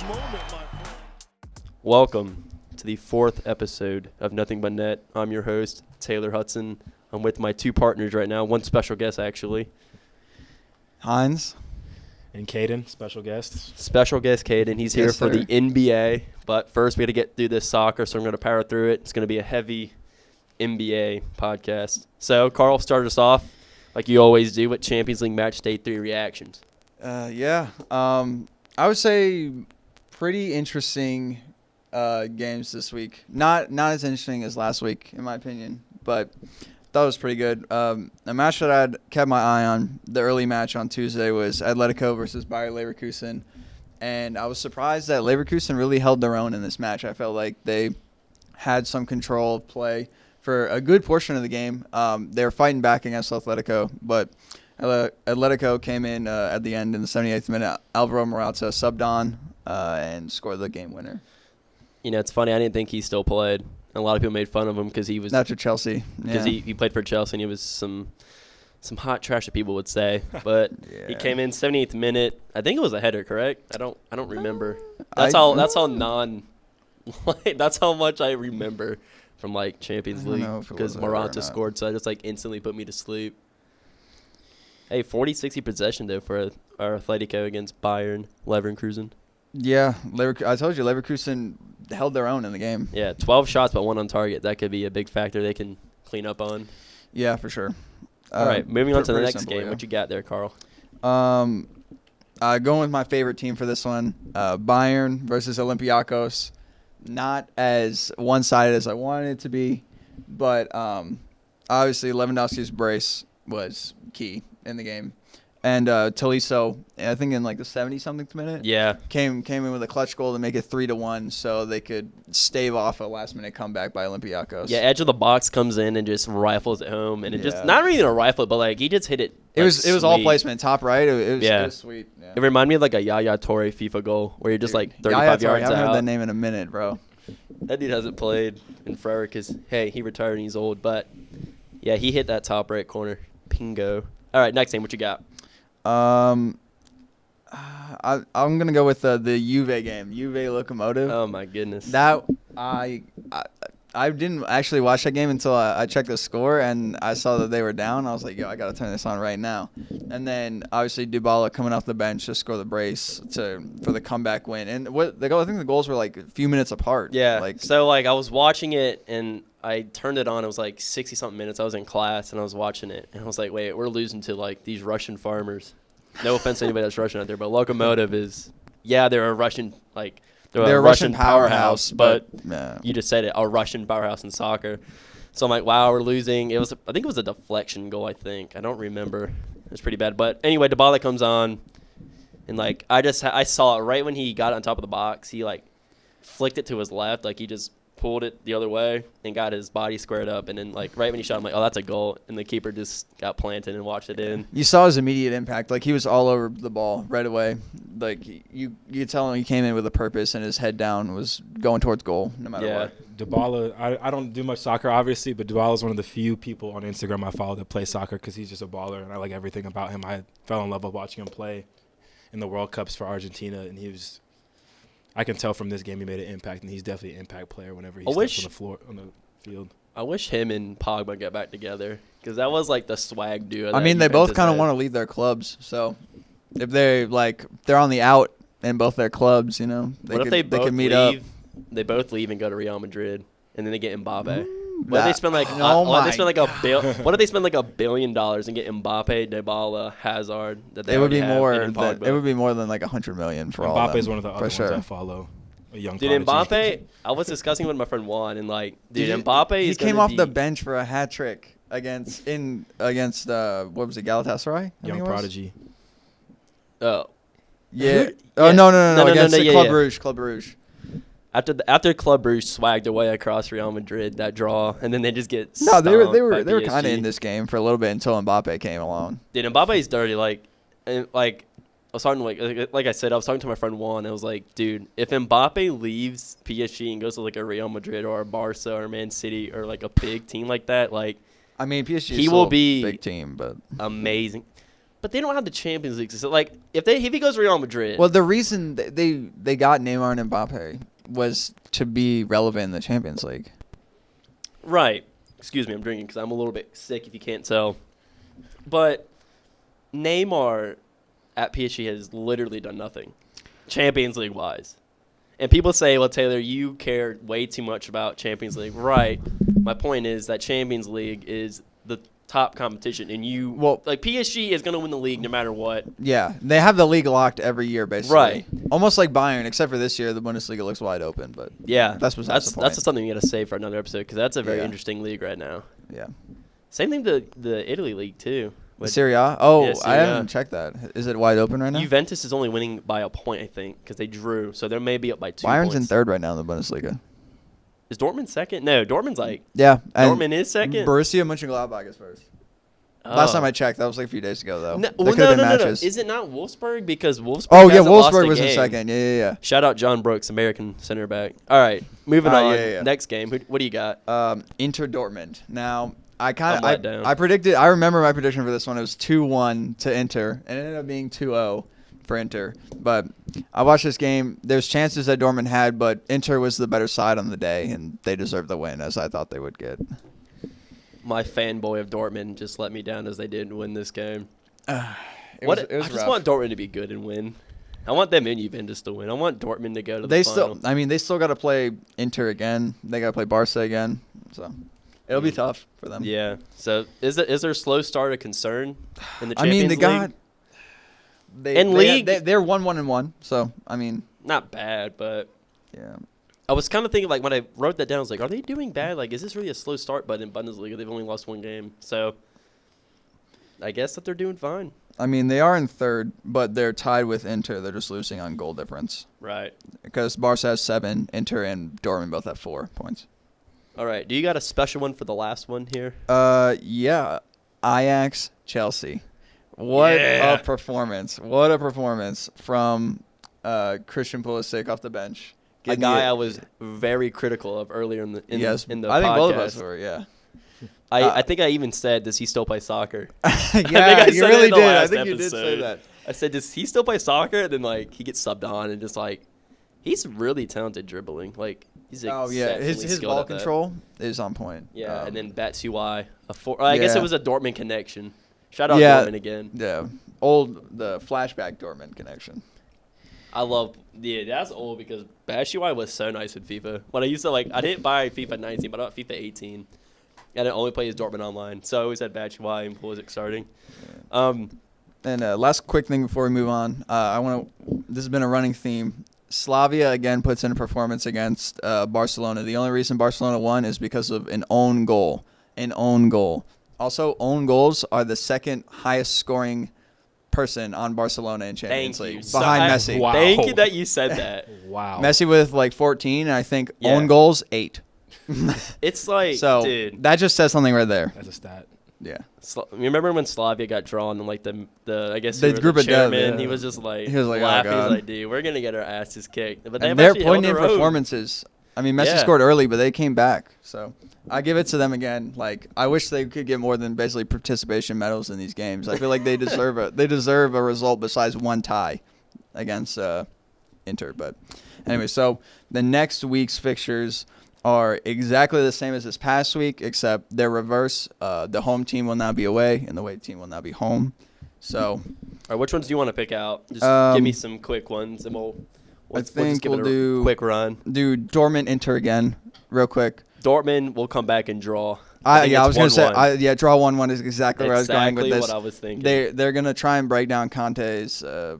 moment, my friend. Welcome to the 4th episode of Nothing But Net. I'm your host, Taylor Hudson. I'm with my two partners right now, one special guest actually. Heinz. And Kaiden, special guest. Special guest Kaiden. He's here Yes, for sir. the NBA. But first we got to get through this soccer, so I'm going to power through it. It's going to be a heavy NBA podcast. So, Carl, start us off like you always do with Champions League Match Day 3 reactions. I would say pretty interesting games this week. Not as interesting as last week, in my opinion, but that was pretty good. A match that I'd kept my eye on, the early match on Tuesday, was Atletico versus Bayer Leverkusen. And I was surprised that Leverkusen really held their own in this match. I felt like they had some control of play for a good portion of the game. They were fighting back against Atletico, but Atletico came in at the end in the 78th minute. Alvaro Morata subbed on and scored the game winner. You know, it's funny. I didn't think he still played. A lot of people made fun of him because he was After Chelsea. because he played for Chelsea and he was some hot trash that people would say. But he came in 78th minute. I think it was a header, correct? I don't remember. That's how that's how much I remember from like Champions I don't League know if it because was a header or Morata not. scored, so I just like instantly put me to sleep. Hey, 40-60 possession though for our Atletico against Bayern Leverkusen. Yeah, I told you Leverkusen held their own in the game. Yeah, 12 shots but 1 on target. That could be a big factor they can clean up on. Yeah, for sure. All right, moving on to the pretty next simple, game. yeah. What you got there, Carl? Going with my favorite team for this one, Bayern versus Olympiacos. Not as one-sided as I wanted it to be, but obviously Lewandowski's brace was key in the game. And Tolisso, I think in like the 70-something minute, Yeah. came in with a clutch goal to make it 3-1 so they could stave off a last-minute comeback by Olympiacos. Yeah, edge of the box comes in and just rifles it home, and it just Yeah. not really a rifle, but like he just hit it. It like, was all sweet. placement, top right. It Yeah. was sweet. Yeah. It reminded me of like a Yaya Toure FIFA goal where you're just like Yaya 35 Toure, yards I haven't heard out. that name in a minute, bro. That dude hasn't played in forever because hey, he retired and he's old. But yeah, he hit that top right corner. Pingo. All right, next game. What you got? I'm gonna go with the Juve game, Juve Locomotive. Oh my goodness. That I didn't actually watch that game until I checked the score and I saw that they were down. I was like, yo, I gotta turn this on right now. And then obviously Dybala coming off the bench to score the brace for the comeback win. And I think the goals were like a few minutes apart. Yeah. Like So like I was watching it and I turned it on. It was like 60-something minutes. I was in class and I was watching it and I was like, wait, we're losing to like these Russian farmers. No offense to anybody that's Russian out there, but Locomotive is they're a Russian they're a Russian powerhouse, but yeah. you just said it, a Russian powerhouse in soccer. So I'm like, wow, we're losing. I think it was a deflection goal. I don't remember. It was pretty bad. But anyway, Dybala comes on, and like I saw it right when he got on top of the box. He like flicked it to his left, like he just pulled it the other way and got his body squared up. And then like right when he shot, I'm like, oh, that's a goal. And the keeper just got planted and watched it in. You saw his immediate impact. Like, he was all over the ball right away. Like, you could tell him he came in with a purpose and his head down was going towards goal no matter what. Dybala, I don't do much soccer, obviously, but Dybala is one of the few people on Instagram I follow that play soccer because he's just a baller, and I like everything about him. I fell in love with watching him play in the World Cups for Argentina, and I can tell from this game he made an impact, and he's definitely an impact player whenever he steps on the field. I wish him and Pogba got back together because that was like the swag duo. I mean, they both kind of want to leave their clubs. So if they're on the out in both their clubs, you know, they could meet up. They both leave and go to Real Madrid, and then they get Mbappe. What if they spend like what if they spend like $1 billion and get Mbappe, Dybala, Hazard? It would be more than like $100 million for all of them. Mbappe is one of the other ones I follow. A young prodigy. Mbappe, I was discussing with my friend Juan, and like, Mbappe he came off the bench for a hat trick against what was it, Galatasaray? Young prodigy. Oh. Yeah. Oh no! Against Club Rouge. Club Rouge. After Club Rouge swagged away across Real Madrid that draw, and then they just get they were by kind of PSG. in this game for a little bit until Mbappe came along. Dude, Mbappe's dirty. Like I was talking like I said, I was talking to my friend Juan. I was like, dude, if Mbappe leaves PSG and goes to like a Real Madrid or a Barca or Man City or like a big team like that, like I mean, PSG he will be a big team, but amazing. But they don't have the Champions League. So, like, if he goes Real Madrid. Well, the reason they got Neymar and Mbappe was to be relevant in the Champions League. Right. Excuse me, I'm drinking because I'm a little bit sick if you can't tell. But Neymar at PSG has literally done nothing, Champions League wise. And people say, well, Taylor, you care way too much about Champions League. Right. My point is that Champions League is the top competition. And PSG is going to win the league no matter what. Yeah. They have the league locked every year, basically. Right. Almost like Bayern, except for this year, the Bundesliga looks wide open. But yeah, that's the point. That's something you got to save for another episode because that's a very interesting league right now. Yeah. Same thing to the Italy league, too. The Serie A? Oh, yeah, Serie I A. haven't checked that. Is it wide open right now? Juventus is only winning by a point, I think, because they drew. So they may be up by 2 Bayern's points. in third right now in the Bundesliga. Is Dortmund second? No, Dortmund's like... Yeah. Dortmund is second? Borussia Mönchengladbach is first. Last time I checked, that was like a few days ago, though. No, matches. Is it not Wolfsburg? Because Wolfsburg Wolfsburg was in second. Yeah. Shout out John Brooks, American center back. All right, moving on. Yeah. Next game. What do you got? Inter Dortmund. Now, I remember my prediction for this one. It was 2-1 to Inter, and it ended up being 2-0 for Inter. But I watched this game. There's chances that Dortmund had, but Inter was the better side on the day, and they deserved the win, as I thought they would get. My fanboy of Dortmund just let me down as they didn't win this game. It was I just rough. want Dortmund to be good and win. I want them and Juventus to win. I want Dortmund to go to the final. They still got to play Inter again. They got to play Barca again. So it'll be tough for them. Yeah. So is there a slow start a concern in the Champions League? They're 1-1-1. So not bad, but yeah. I was kind of thinking, like, when I wrote that down, I was like, are they doing bad? Like, is this really a slow start? But in Bundesliga, they've only lost one game. So I guess that they're doing fine. They are in third, but they're tied with Inter. They're just losing on goal difference. Right. Because Barca has 7, Inter and Dortmund both have 4 points. All right. Do you got a special one for the last one here? Yeah. Ajax, Chelsea. What a performance. What a performance from Christian Pulisic off the bench. A guy I was very critical of earlier in the podcast. I think both of us were, yeah. I think I even said, does he still play soccer? Yeah, you really did. I think you did say that. I said, does he still play soccer? And then, like, he gets subbed on and just, like, he's really talented dribbling. Like, he's his ball control is on point. Yeah, and then Batshuayi. I guess it was a Dortmund connection. Shout out Dortmund again. Yeah, the flashback Dortmund connection. That's old because Batshuayi was so nice in FIFA. When I used to, I didn't buy FIFA 19, but I bought FIFA 18. And I only play as Dortmund online. So I always had Batshuayi and Pulisic starting. And last quick thing before we move on. This has been a running theme. Slavia, again, puts in a performance against Barcelona. The only reason Barcelona won is because of an own goal. Also, own goals are the second highest scoring person on Barcelona in Champions League behind Messi. Wow. Thank you that you said that. Wow. Messi with 14, and I think own goals 8. It's like, so dude, that just says something right there. That's a stat. Yeah. You remember when Slavia got drawn and the group of chairman? death, he was just like laughing. Oh, God. He was like, dude, we're gonna get our asses kicked. But they're putting in performances. Messi scored early, but they came back. So I give it to them again. I wish they could get more than basically participation medals in these games. I feel like they deserve a result besides one tie against Inter. But anyway, so the next week's fixtures are exactly the same as this past week, except they're reverse. The home team will now be away, and the away team will now be home. So, all right, which ones do you want to pick out? Just give me some quick ones, and we'll just give it a quick run. Do Dortmund Inter again, real quick. Dortmund will come back and draw. I was going to say, draw 1-1 is exactly where I was going with this. What I was thinking. They're going to try and break down Conte's. They're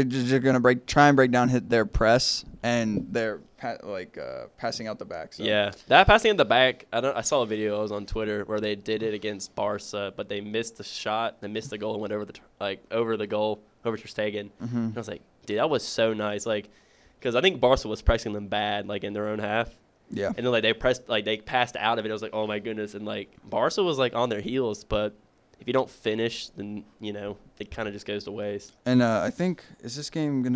just going to try and break down their press and their passing out the back. So. Yeah, that passing out the back. I saw a video. I was on Twitter where they did it against Barca, but they missed the shot. They missed the goal and went over the goal over Ter Stegen. Mm-hmm. And I was like, dude, that was so nice. Because I think Barca was pressing them bad, in their own half. Yeah. And then they passed out of it. I was like, oh my goodness. And Barca was on their heels, but if you don't finish, then it kind of just goes to waste. And I think this game is going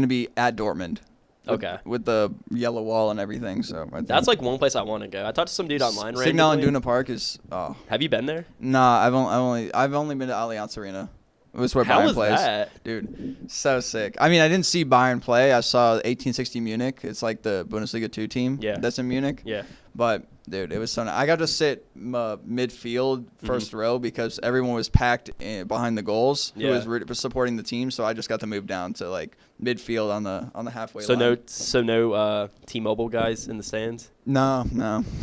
to be at Dortmund. With the yellow wall and everything. So I think That's like one place I want to go. I talked to some dude online Signal randomly. Iduna Park is. Oh. Have you been there? Nah, I've only been to Allianz Arena. It was where How Bayern was plays. that? Dude, so sick. I mean, I didn't see Bayern play. I saw 1860 Munich. It's like the Bundesliga 2 team that's in Munich. Yeah. But, dude, it was so nice. I got to sit midfield, first row, because everyone was packed behind the goals who was supporting the team. So I just got to move down to, like, midfield on the halfway line. So no T-Mobile guys in the stands? No.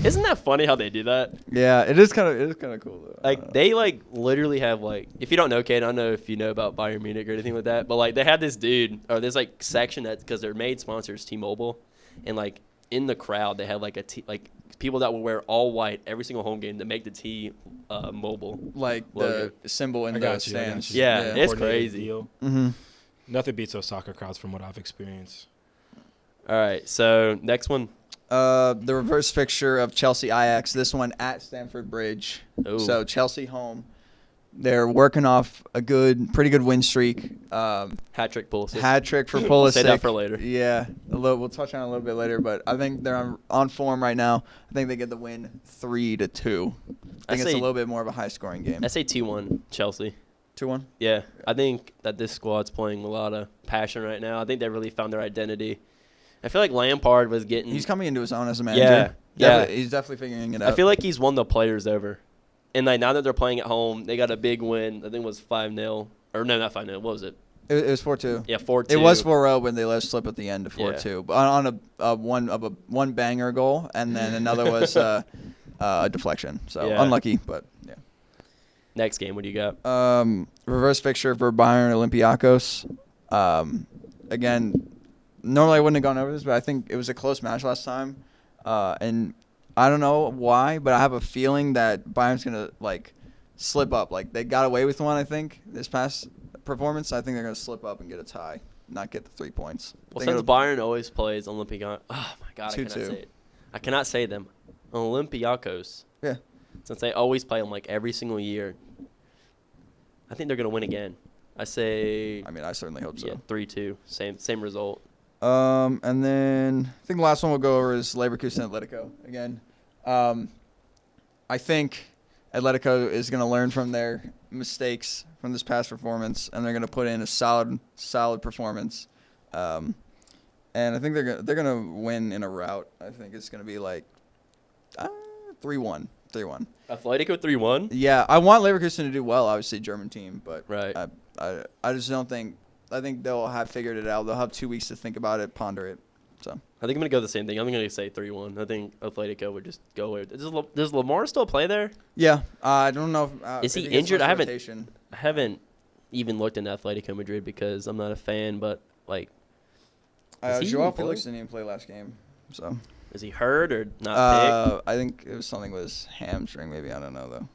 Isn't that funny how they do that? Yeah, it is kind of cool, though. Like, they, like, literally have, like, if you don't know, Kaiden, I don't know if you know about Bayern Munich or anything like that, but, like, they had this dude, or this, like, section that, because their main sponsor is T-Mobile, and, like, in the crowd, they have, like, people that will wear all white every single home game to make the T-Mobile. Like, logo. the symbol in the stands. Yeah, it's Coordinated crazy. deal. Mm-hmm. Nothing beats those soccer crowds from what I've experienced. All right, so next one. The reverse fixture of Chelsea Ajax. This one at Stamford Bridge. Ooh. So Chelsea home. They're working off a pretty good win streak. Hat trick Pulisic. Hat trick for Pulisic. We'll save that for later. Yeah, we'll touch on it a little bit later, but I think they're on form right now. I think they get the win 3-2. I think it's a little bit more of a high scoring game. I say 2-1 Chelsea. 2-1. Yeah, I think that this squad's playing a lot of passion right now. I think they really found their identity. I feel like Lampard was getting. He's coming into his own as a manager. Yeah. He's definitely figuring it out. I feel like he's won the players over. And like now that they're playing at home, they got a big win. I think it was 5-0. Or no, not 5-0. What was it? It was 4-2. Yeah, 4-2. It was 4-0 when they let us slip at the end to 4-2. Yeah. But on a one banger goal, and then another was a deflection. So unlucky, but yeah. Next game, what do you got? Reverse fixture for Bayern Olympiacos. Again, normally I wouldn't have gone over this, but I think it was a close match last time. And I don't know why, but I have a feeling that Bayern's going to, like, slip up. Like, they got away with one, I think, this past performance. I think they're going to slip up and get a tie, not get the 3 points. Well, since Bayern always plays Olympiacos. Oh, my God, I cannot say it. I cannot say them. Olympiacos. Yeah. Since they always play them, like, every single year, I think they're going to win again. I say. I mean, I certainly hope so. Yeah, 3-2. Same result. And then I think the last one we'll go over is Leverkusen Atletico again. I think Atletico is going to learn from their mistakes from this past performance, and they're going to put in a solid performance. And I think they're going to win in a rout. I think it's going to be like 3-1. 3-1. Atletico 3-1? Yeah, I want Leverkusen to do well, obviously German team, but right. I just don't think – I think they'll have figured it out. They'll have 2 weeks to think about it, ponder it. So I think I'm going to go the same thing. I'm going to say 3-1. I think Atletico would just go away. Does Lamar still play there? Yeah. I don't know. Is he injured? I haven't even looked into Atletico Madrid because I'm not a fan, but, like – Joao Felix didn't even play last game. So is he hurt or not picked? I think it was something with his hamstring maybe. I don't know, though.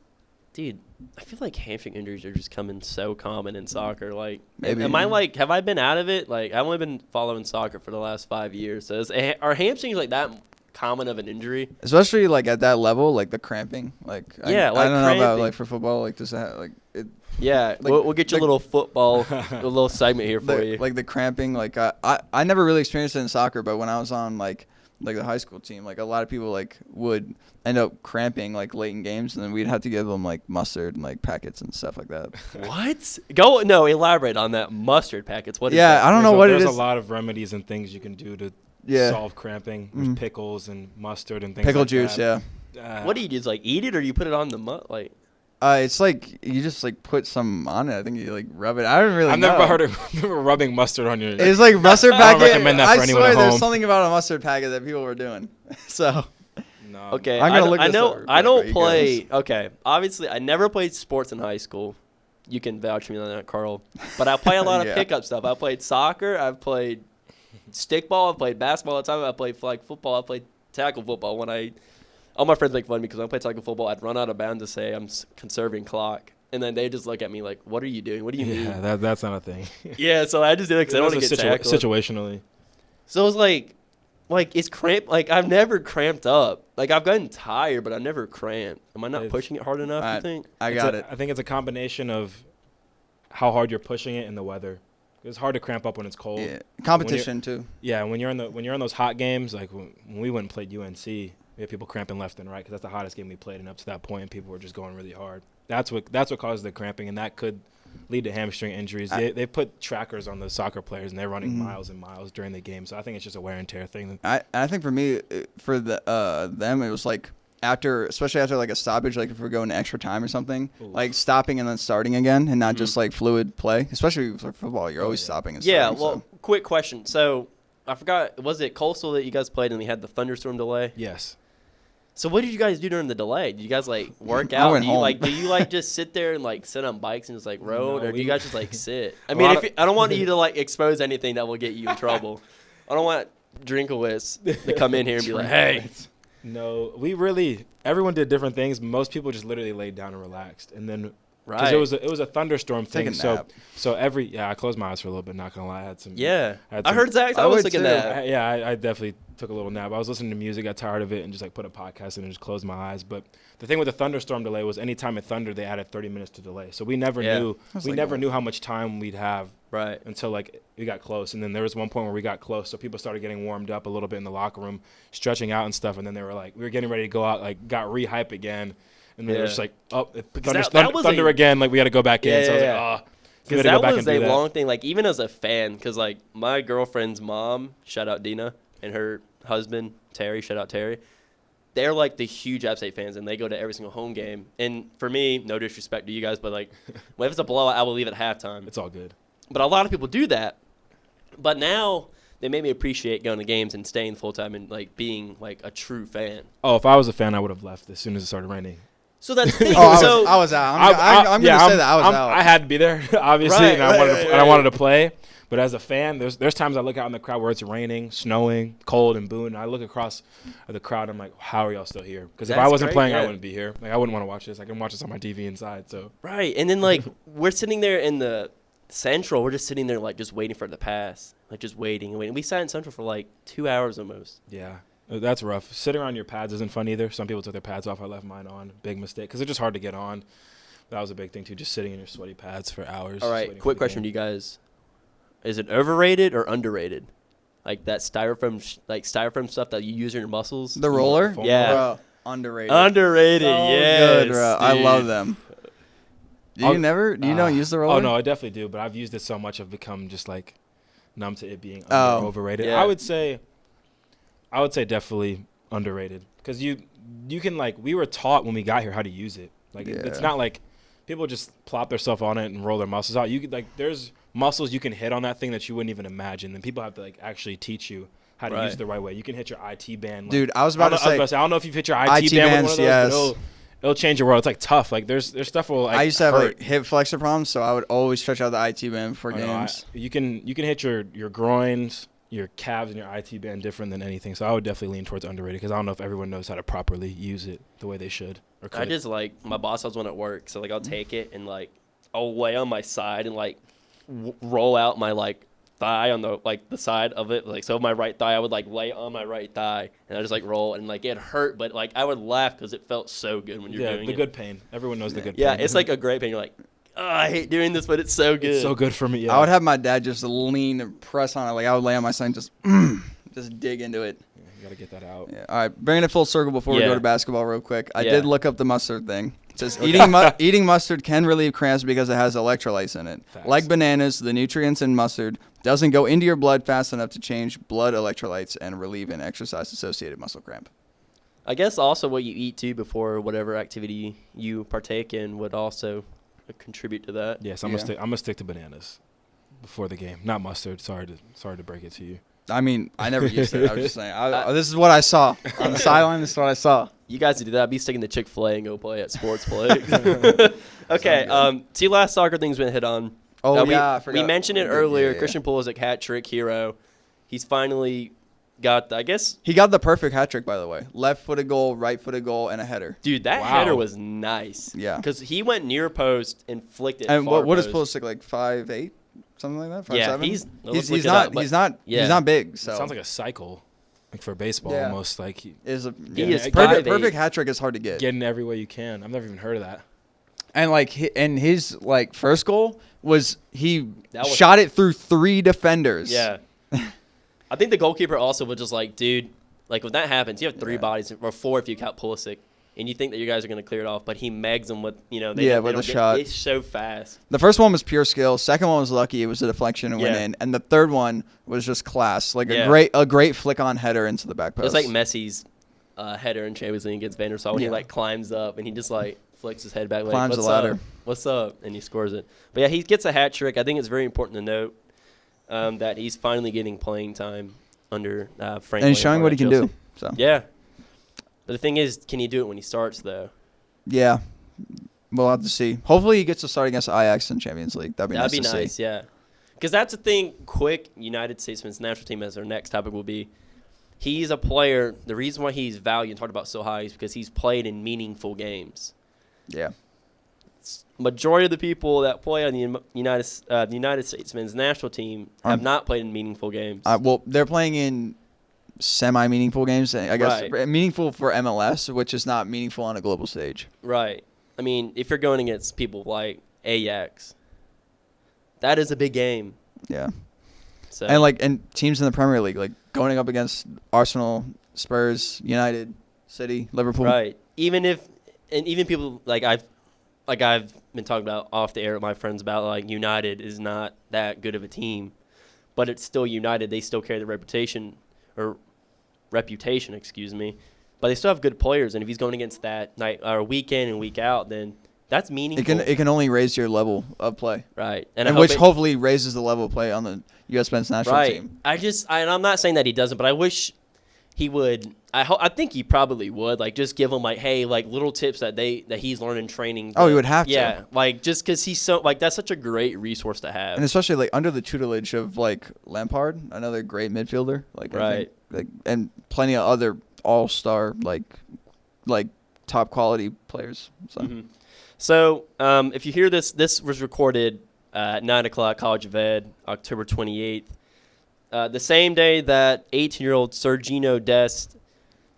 Dude, I feel like hamstring injuries are just coming so common in soccer. Like, maybe. Have I been out of it? Like, I've only been following soccer for the last 5 years. So are hamstrings like that common of an injury? Especially like at that level, like the cramping. Like, yeah, I don't know about like for football. Like, does that like it? Yeah, like, we'll get you a little football, a little segment here for you. Like the cramping. Like I never really experienced it in soccer, but when I was on like the high school team, like a lot of people like would end up cramping like late in games, and then we'd have to give them like mustard and like packets and stuff like that. What? Elaborate on that. Mustard packets. What is that? I don't know what it is. There's a lot of remedies and things you can do to solve cramping. There's pickles and mustard and things pickle like juice, that. What do you do? Like eat it, or you put it on the like? It's like you just like put some on it. I think you like rub it. I don't really. I've never heard of rubbing mustard on your. It's like mustard packet. I don't recommend that for anyone at home. There's something about a mustard packet that people were doing. So. No. Okay. I'm gonna look this up. I don't play. Okay. Obviously, I never played sports in high school. You can vouch for me on that, Carl. But I play a lot of pickup stuff. I played soccer. I've played stickball. I played basketball all the time. I played flag football. I played tackle football. All my friends make fun of me because when I play tackle football, I'd run out of bounds to say I'm conserving clock. And then they just look at me like, what are you doing? What do you mean? Yeah, that's not a thing. Yeah, so I just did it because I don't want to get tackled. Situationally. So it was like it's cramped. Like, I've never cramped up. Like, I've gotten tired, but I've never cramped. Am I not pushing it hard enough, you think? I got it. I think it's a combination of how hard you're pushing it and the weather. It's hard to cramp up when it's cold. Yeah. Competition too. Yeah, when you're in those hot games, like when we went and played UNC, we had people cramping left and right because that's the hottest game we played, and up to that point, people were just going really hard. That's what causes the cramping, and that could lead to hamstring injuries. They put trackers on the soccer players, and they're running miles and miles during the game. So I think it's just a wear and tear thing. I think for me, for them, it was like especially after like a stoppage, like if we're going to extra time or something, like stopping and then starting again, and not just like fluid play. Especially for football, you're always stopping and starting. Yeah. Well, quick question. So I forgot, was it Coastal that you guys played and we had the thunderstorm delay? Yes. So what did you guys do during the delay? Did you guys like work out? went home. Do you like just sit there and like sit on bikes and just like road, No, or do you guys just like sit? I A mean, lot I don't want you to like expose anything that will get you in trouble. I don't want Drinkowitz to come in here and be like, "Hey." No, everyone did different things. Most people just literally laid down and relaxed, and then Right. because it was a thunderstorm thing. Take a nap. So I closed my eyes for a little bit. Not gonna lie, I had some. Yeah. had I some- heard Zach's. I I was would thinking too. that. I definitely took a little nap. I was listening to music, got tired of it, and just like put a podcast in and just closed my eyes. But the thing with the thunderstorm delay was anytime it thundered, they added 30 minutes to delay. So we never Yeah. knew That's we like never a- knew how much time we'd have Right. until like we got close. And then there was one point where we got close, so people started getting warmed up a little bit in the locker room, stretching out and stuff. And then they were like, we were getting ready to go out, like got re-hype again. And then Yeah. it was just like, oh, Because that was thunder again. Like we got to go back in. So I was like, Yeah. oh, we Because got to go that back was and a do that. long thing. Like even as a fan, because like my girlfriend's mom, shout out Dina, and her husband Terry, shout out Terry. They're like the huge App State fans, and they go to every single home game. And for me, no disrespect to you guys, but like, when it's a blowout, I will leave at halftime. It's all good. But a lot of people do that. But now they made me appreciate going to games and staying full time and like being like a true fan. Oh, if I was a fan, I would have left as soon as it started raining. So that's the thing. Oh, I was out. I'm going to say that I was out. I had to be there, obviously, Right, and I wanted right, to, and I wanted to play. But as a fan, there's times I look out in the crowd where it's raining, snowing, cold, and booing. And I look across at the crowd. I'm like, how are y'all still here? Because if I That's wasn't great, playing, yeah. I wouldn't be here. Like I wouldn't want to watch this. I can watch this on my TV inside. So Right. And then like we're sitting there in the Central, we're just sitting there like just waiting for it to pass. Like just waiting and waiting. We sat in Central for like 2 hours almost. yeah, that's rough. Sitting around your pads isn't fun either. Some people took their pads off. I left mine on. Big mistake because they're just hard to get on. That was a big thing too. Just sitting in your sweaty pads for hours. All just right, waiting for quick the question game. to you guys. Is it overrated or underrated? Like that styrofoam stuff that you use in your muscles? The roller? Foam Yeah. Bro, underrated. Underrated, So yes. good, bro. I dude. love them. Do you don't use the roller? Oh no, I definitely do. But I've used it so much, I've become just like numb to it being overrated. Yeah. I would say definitely underrated because you can like we were taught when we got here how to use it. Like it's Yeah. not like people just plop themselves on it and roll their muscles out. You could like there's muscles you can hit on that thing that you wouldn't even imagine, and people have to like actually teach you how to Right. use it the right way. You can hit your IT band. Like, Dude, I was about to say, I don't know if you've hit your IT, IT band with one bands, of those, but it'll change your world. It's like tough. Like there's stuff will like I used to have hurt. like hip flexor problems, so I would always stretch out the IT band before I know, games. you can hit your groins, your calves, and your IT band different than anything. So I would definitely lean towards underrated because I don't know if everyone knows how to properly use it the way they should. Or could. I just like my boss has one at work, so like I'll take it and like I'll lay on my side and like roll out my like thigh on the like the side of it, like so my right thigh I would like lay on my right thigh and I just like roll and like it hurt, but like I would laugh because it felt so good when you're doing the it. good pain. Everyone knows the good Yeah, pain. it's like a great pain. You're like, oh, I hate doing this, but it's so good. It's so good for me. Yeah. I would have my dad just lean and press on it. Like I would lay on my side and just dig into it. Yeah, you got to get that out. Yeah. All right, bringing it full circle before we Yeah. go to basketball real quick. I Yeah. did look up the mustard thing. It says eating mustard can relieve cramps because it has electrolytes in it. Facts. Like bananas, the nutrients in mustard doesn't go into your blood fast enough to change blood electrolytes and relieve an exercise-associated muscle cramp. I guess also what you eat too before whatever activity you partake in would also contribute to that. Yes, I'm gonna stick to bananas before the game, not mustard. Sorry to break it to you. I mean, I never used it. I was just saying. This is what I saw on the sideline. This is what I saw. You guys do that. I'd be sticking to Chick-fil-A and go play at Sports Play. Okay, two last soccer things we hit on. Oh, we, yeah, I forgot. we mentioned it earlier. Yeah. Christian Pulisic, hat-trick hero. He's finally got, I guess, He got the perfect hat trick, by the way. Left-footed goal, right-footed goal, and a header. dude, that Wow. header was nice. Yeah. Because he went near post and flicked it And far what is post. Pulisic, like 5'8", something like that? 5'7"? Yeah, he's let's look it not up, but- he's not yeah. he's not big. So It sounds like a cycle, like for baseball Yeah. almost. Like is He is perfect 5'8". perfect hat trick is hard to get. getting every way you can. I've never even heard of that. And like his like first goal was That was- shot it through 3 defenders. Yeah. I think the goalkeeper also was just like, dude, like when that happens, you have 3 Yeah. bodies, or 4 if you count Pulisic, and you think that you guys are going to clear it off, but he megs them with, with they a don't shot. It's so fast. The first one was pure skill. Second one was lucky. It was a deflection and went Yeah. in. And the third one was just class. Like Yeah. a great flick on header into the back post. It's like Messi's header in Champions League against Van der Sar when he Yeah. like climbs up and he just like flicks his head back, like, Climbs the "What's ladder. up? What's up?" And he scores it. But yeah, he gets a hat trick. I think it's very important to note that he's finally getting playing time under Frank. And he's showing what he can do. So Yeah. But the thing is, can he do it when he starts though? yeah, we'll have to see. Hopefully, he gets to start against Ajax in Champions League. That'd be That'd be nice to nice, see. yeah. Because that's the thing. Quick, United States men's national team, as our next topic will be. He's a player. The reason why he's valued and talked about so high is because he's played in meaningful games. Yeah, Majority of the people that play on the United States men's national team have not played in meaningful games. well, they're playing in semi-meaningful games. I guess Right. meaningful for MLS, which is not meaningful on a global stage. Right. I mean, if you're going against people like Ajax, that is a big game. Yeah, So and teams in the Premier League, like going up against Arsenal, Spurs, United, City, Liverpool. right. Even people like I've been talking about off the air with my friends about, like, United is not that good of a team, but it's still United. They still carry the reputation, excuse me, but they still have good players. And if he's going against that night or week in and week out, then that's meaningful. It can only raise your level of play, Right. and which hopefully raises the level of play on the U.S. men's national right. team. I'm not saying that he doesn't, but I wish he would. I think he probably would, like, just give him, like, hey, like, little tips that he's learning training. Oh, he would have to. Yeah, like, just because he's so, like, that's such a great resource to have. And especially like under the tutelage of like Lampard, another great midfielder, like I Right. think, and plenty of other all-star like top quality players. So Mhm. So, if you hear this was recorded at 9 o'clock, College of Ed, October 28th. The same day that 18-year-old Sergino Dest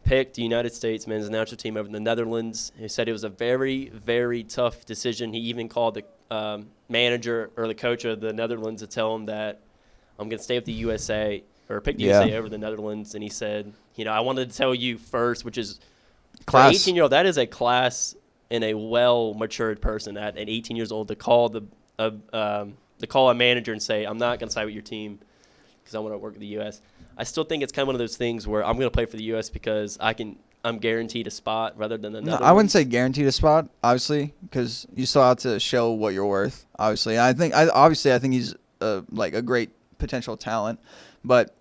picked the United States men's national team over the Netherlands. He said it was a very, very tough decision. He even called the manager or the coach of the Netherlands to tell him that I'm going to stay with the USA or pick the USA over the Netherlands. And he said, I wanted to tell you first, which is class. for 18-year-old, that is a class and a well-matured person at 18 years old to call a manager and say, I'm not going to side with your team because I want to work with the U.S. I still think it's kind of one of those things where I'm going to play for the U.S. because I'm guaranteed a spot rather than the Netherlands. I wouldn't say guaranteed a spot, obviously, because you still have to show what you're worth. Obviously, and I think he's like a great potential talent, but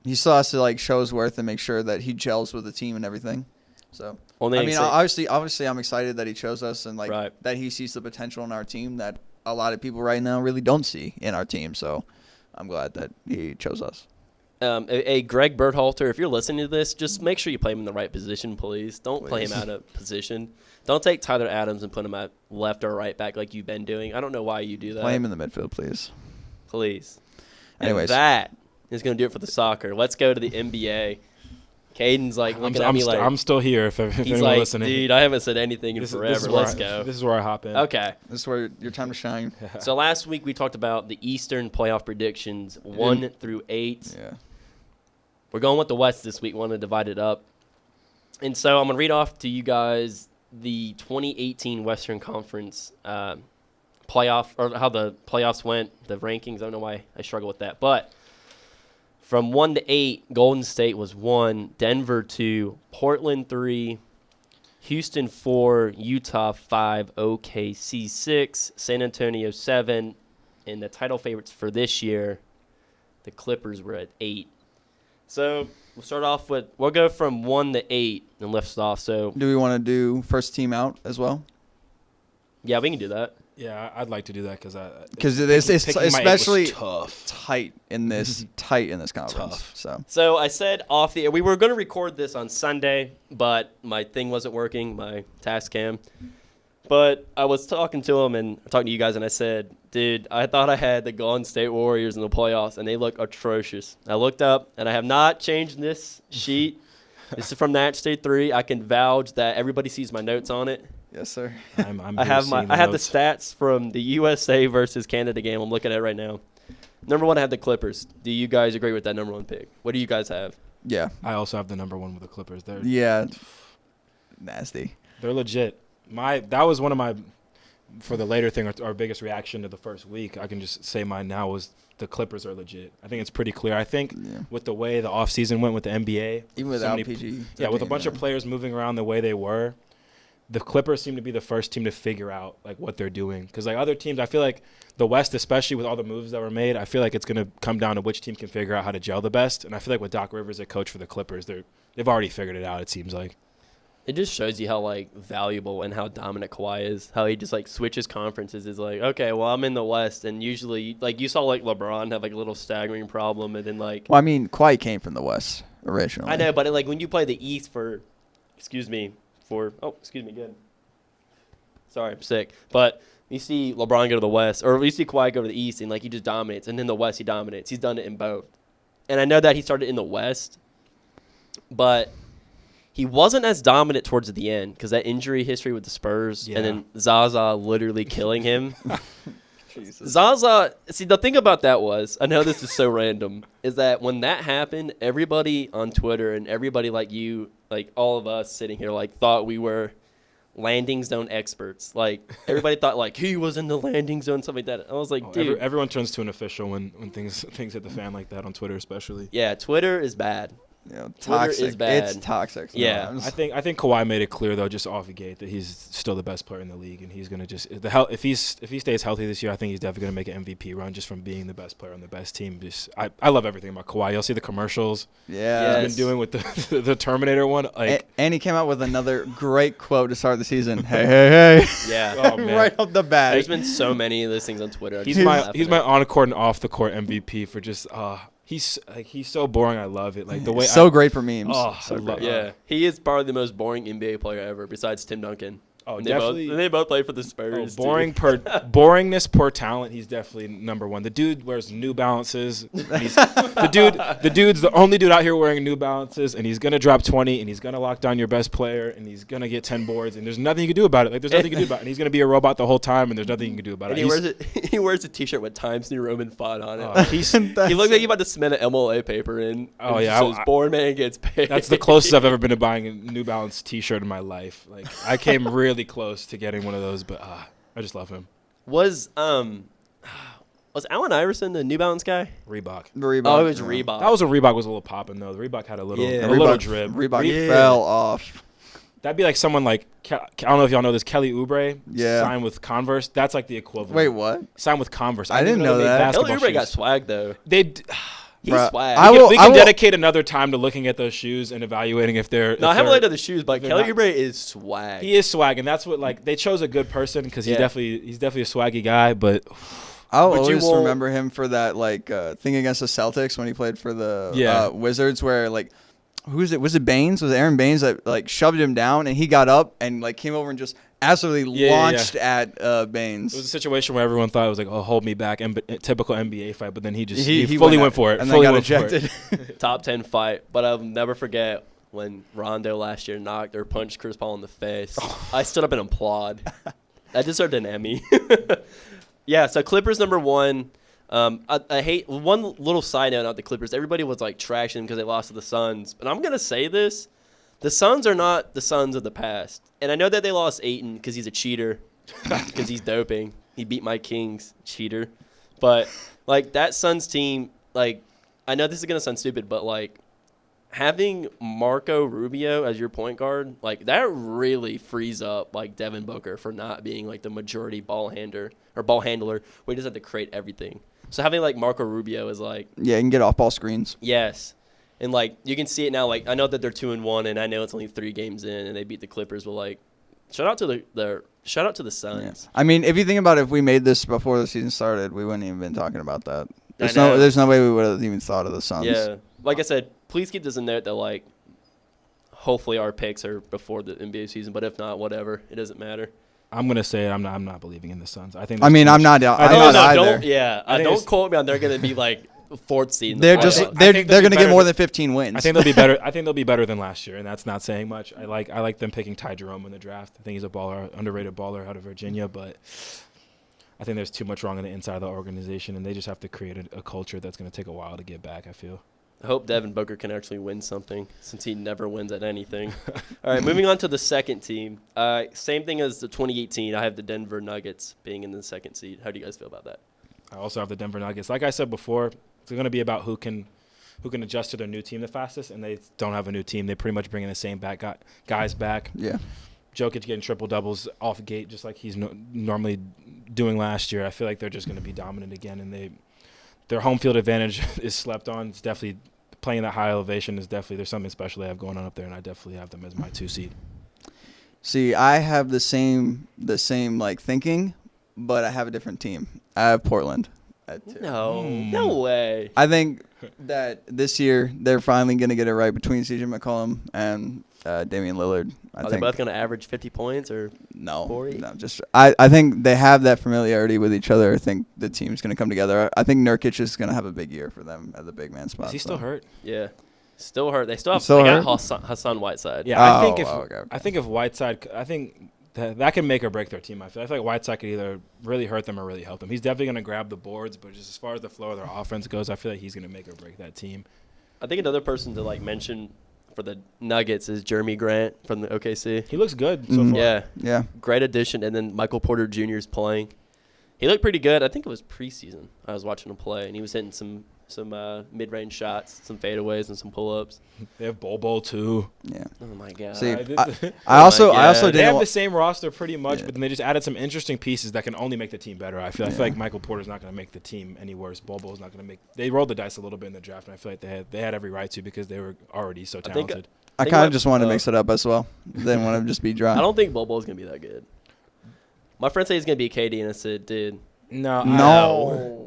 he still has to like show his worth and make sure that he gels with the team and everything. So obviously, I'm excited that he chose us and like that he sees the potential in our team that a lot of people right now really don't see in our team. So I'm glad that he chose us. A Greg Berhalter, if you're listening to this, just make sure you play him in the right position, please. Don't play him out of position. Don't take Tyler Adams and put him at left or right back like you've been doing. I don't know why you do that. Play him in the midfield, please. Please. Anyways. And that is going to do it for the soccer. Let's go to the NBA. Caden's like looking at me like I'm still here if he's anyone like, listening. dude, I haven't said anything in forever. Let's go. This is where I hop in. Okay. This is where your time to shine. So last week we talked about the Eastern playoff predictions 1 through 8. Yeah. We're going with the West this week. We want to divide it up. And so I'm going to read off to you guys the 2018 Western Conference playoff, or how the playoffs went, the rankings. I don't know why I struggle with that. But from 1 to 8, Golden State was 1, Denver 2, Portland 3, Houston 4, Utah 5, OKC 6, San Antonio 7, and the title favorites for this year, the Clippers, were at 8. So we'll go from 1 to 8 and lift it off. So Do we want to do first team out as well? yeah, we can do that. Yeah, I'd like to do that Because it's especially tough. tight in this conference. Tough. So I said off the air, we were going to record this on Sunday, but my thing wasn't working, my task cam. But I was talking to him and talking to you guys, and I said, dude, I thought I had the Golden State Warriors in the playoffs, and they look atrocious. I looked up, and I have not changed this sheet. This is from Match Day 3. I can vouch that everybody sees my notes on it. Yes, sir. I'm I here have seeing I have the notes. stats from the USA versus Canada game. I'm looking at it right now. Number 1, I have the Clippers. Do you guys agree with that number 1 pick? What do you guys have? Yeah. I also have the number 1 with the Clippers. Yeah. Nasty. They're legit. That was one of my, for the later thing, our biggest reaction to the first week. I can just say mine now was the Clippers are legit. I think it's pretty clear. I think with the way the offseason went with the NBA, Even without PG. yeah, with a bunch of players moving around the way they were, the Clippers seem to be the first team to figure out like what they're doing. Because like other teams, I feel like the West, especially with all the moves that were made, I feel like it's gonna come down to which team can figure out how to gel the best. And I feel like with Doc Rivers, a coach for the Clippers, they've already figured it out. It seems like. It just shows you how like valuable and how dominant Kawhi is. How he just like switches conferences. Is like, okay, well I'm in the West, and usually like you saw like LeBron have like a little staggering problem, and then like. Well, I mean, Kawhi came from the West originally. I know, but like when you play the East excuse me, good. Sorry, I'm sick. But you see LeBron go to the West, or you see Kawhi go to the East, and like he just dominates, and then the West he dominates. He's done it in both, and I know that he started in the West, but. He wasn't as dominant towards the end because that injury history with the Spurs and then Zaza literally killing him. Jesus. Zaza, see, the thing about that was, I know this is so random, is that when that happened, everybody on Twitter and everybody like you, like all of us sitting here, like thought we were landing zone experts. Like everybody thought like he was in the landing zone, something like that. I was like, dude. Everyone turns to an official when things hit the fan like that on Twitter, especially. Yeah, Twitter is bad. Toxic. Is bad. It's toxic. Yeah. Sometimes. I think Kawhi made it clear though, just off the gate, that he's still the best player in the league, and he's gonna if he stays healthy this year, I think he's definitely gonna make an MVP run just from being the best player on the best team. I love everything about Kawhi. You'll see the commercials he's been doing with the Terminator one. Like, and he came out with another great quote to start the season. Hey. Yeah. Oh, man. Right off the bat. There's been so many of those things on Twitter. He's my on court and off the court MVP for just he's so boring. I love it. Like the way great for memes. Oh, so great. Yeah, he is probably the most boring NBA player ever, besides Tim Duncan. Oh, and definitely. They both play for the Spurs. Boringness per talent. He's definitely number 1. The dude wears New Balances. And he's, the dude's the only dude out here wearing New Balances, and he's gonna drop 20, and he's gonna lock down your best player, and he's gonna get 10 boards, and there's nothing you can do about it. Like there's nothing you can do about it. And he's gonna be a robot the whole time, and there's nothing you can do about And it. he wears a T-shirt with Times New Roman font on it. He He looks like he's about to cement an MLA paper in. Oh, and yeah, says, "Born man gets paid." That's the closest I've ever been to buying a New Balance T-shirt in my life. Like I came really close to getting one of those, but I just love him. Was Allen Iverson the New Balance guy? Reebok. Oh, it was Reebok. That was a Reebok was a little popping though. The Reebok had a little drip. Reebok fell off. That'd be like someone like I don't know if y'all know this, Kelly Oubre. Yeah. Signed with Converse. That's like the equivalent. Wait, what? Signed with Converse. I didn't know that. Kelly Oubre got swag though. He's Bruh, swag. We can dedicate another time to looking at those shoes and evaluating if they're. No, I haven't looked at the shoes, but Kelly not- Oubre is swag. He is swag, and that's what like they chose a good person because he's definitely a swaggy guy. But I'll But you always won't- remember him for that thing against the Celtics when he played for the Wizards, where like. Who's it? Was it Baines? Was it Aaron Baines that like shoved him down and he got up and like came over and just absolutely launched at Baines? it was a situation where everyone thought it was like, oh, hold me back, typical NBA fight, but then he he fully went for it and then got ejected. Top 10 fight, but I'll never forget when Rondo last year knocked or punched Chris Paul in the face. I stood up and applaud. That deserved an Emmy. Yeah, so Clippers number 1. I hate one little side note about the Clippers. Everybody was like trashing them because they lost to the Suns. But I'm going to say this. The Suns are not the Suns of the past. And I know that they lost Ayton because he's a cheater, because he's doping. He beat my Kings, cheater. But like that Suns team, like I know this is going to sound stupid, but like having Marco Rubio as your point guard, like that really frees up like Devin Booker for not being like the majority ball handler where he doesn't have to create everything. So having like Marco Rubio is like Yeah, you can get off ball screens. yes, and like you can see it now. Like I know that they're 2-1, and I know it's only 3 games in, and they beat the Clippers. But like, shout out to the Suns. Yeah. I mean, if you think about it, if we made this before the season started, we wouldn't even been talking about that. I know. There's no way we would have even thought of the Suns. Yeah, like I said, please keep this in there that like hopefully our picks are before the NBA season, but if not, whatever, it doesn't matter. I'm gonna say I'm not believing in the Suns. I think. I mean, I'm not. I'm not either. Don't quote me on. They're gonna be like fourth seed. In the They're playoffs. they're think going they'll to be get better more than- than 15 wins. I think they'll be better. I think they'll be better than last year, and that's not saying much. I like them picking Ty Jerome in the draft. I think he's a baller, underrated baller out of Virginia, but I think there's too much wrong on the inside of the organization, and they just have to create a culture that's going to take a while to get back, I feel. I hope Devin Booker can actually win something since he never wins at anything. All right, moving on to the second team. Same thing as the 2018. I have the Denver Nuggets being in the second seed. How do you guys feel about that? I also have the Denver Nuggets. Like I said before, it's going to be about who can adjust to their new team the fastest, and they don't have a new team. They pretty much bringing the same guys back. Yeah. Jokic getting triple-doubles off gate just like he's normally doing last year. I feel like they're just going to be dominant again, and their home field advantage is slept on. It's definitely playing that high elevation is definitely there's something special they have going on up there, and I definitely have them as my 2 seed. See, I have the same like thinking, but I have a different team. I have Portland at 2. No way. I think that this year they're finally going to get it right between CJ McCollum and Damian Lillard. I Are think they both going to average 50 points or? no, 40? no, just I think they have that familiarity with each other. I think the team's going to come together. I think Nurkic is going to have a big year for them at the big man spot. Is he still hurt? Yeah. Still hurt. They still have Still they got hurt? Hassan Whiteside. Yeah, I Oh, think okay. I think if Whiteside, I think that can make or break their team. I feel like Whiteside could either really hurt them or really help them. He's definitely going to grab the boards, but just as far as the flow of their offense goes, I feel like he's going to make or break that team. I think another person to mention for the Nuggets is Jeremy Grant from the OKC. He looks good so Mhm. far. Yeah, Yeah. great addition. And then Michael Porter Jr. is playing. He looked pretty good. I think it was preseason. I was watching him play, and he was hitting some mid-range shots, some fadeaways, and some pull-ups. They have Bol too. Yeah. Oh my god! See, They I also God. have didn't. the same roster pretty much, Yeah. but then they just added some interesting pieces that can only make the team better. I feel Yeah. like Michael Porter's not going to make the team any worse. Bol's not going to make. They rolled the dice a little bit in the draft, and I feel like they had every right to because they were already so I think- talented. I think kind what- of just wanted to mix it up as well. Didn't want to just be dry. I don't think Bobo's gonna be that good. My friend said he's gonna be KD, and I said, dude. No. No.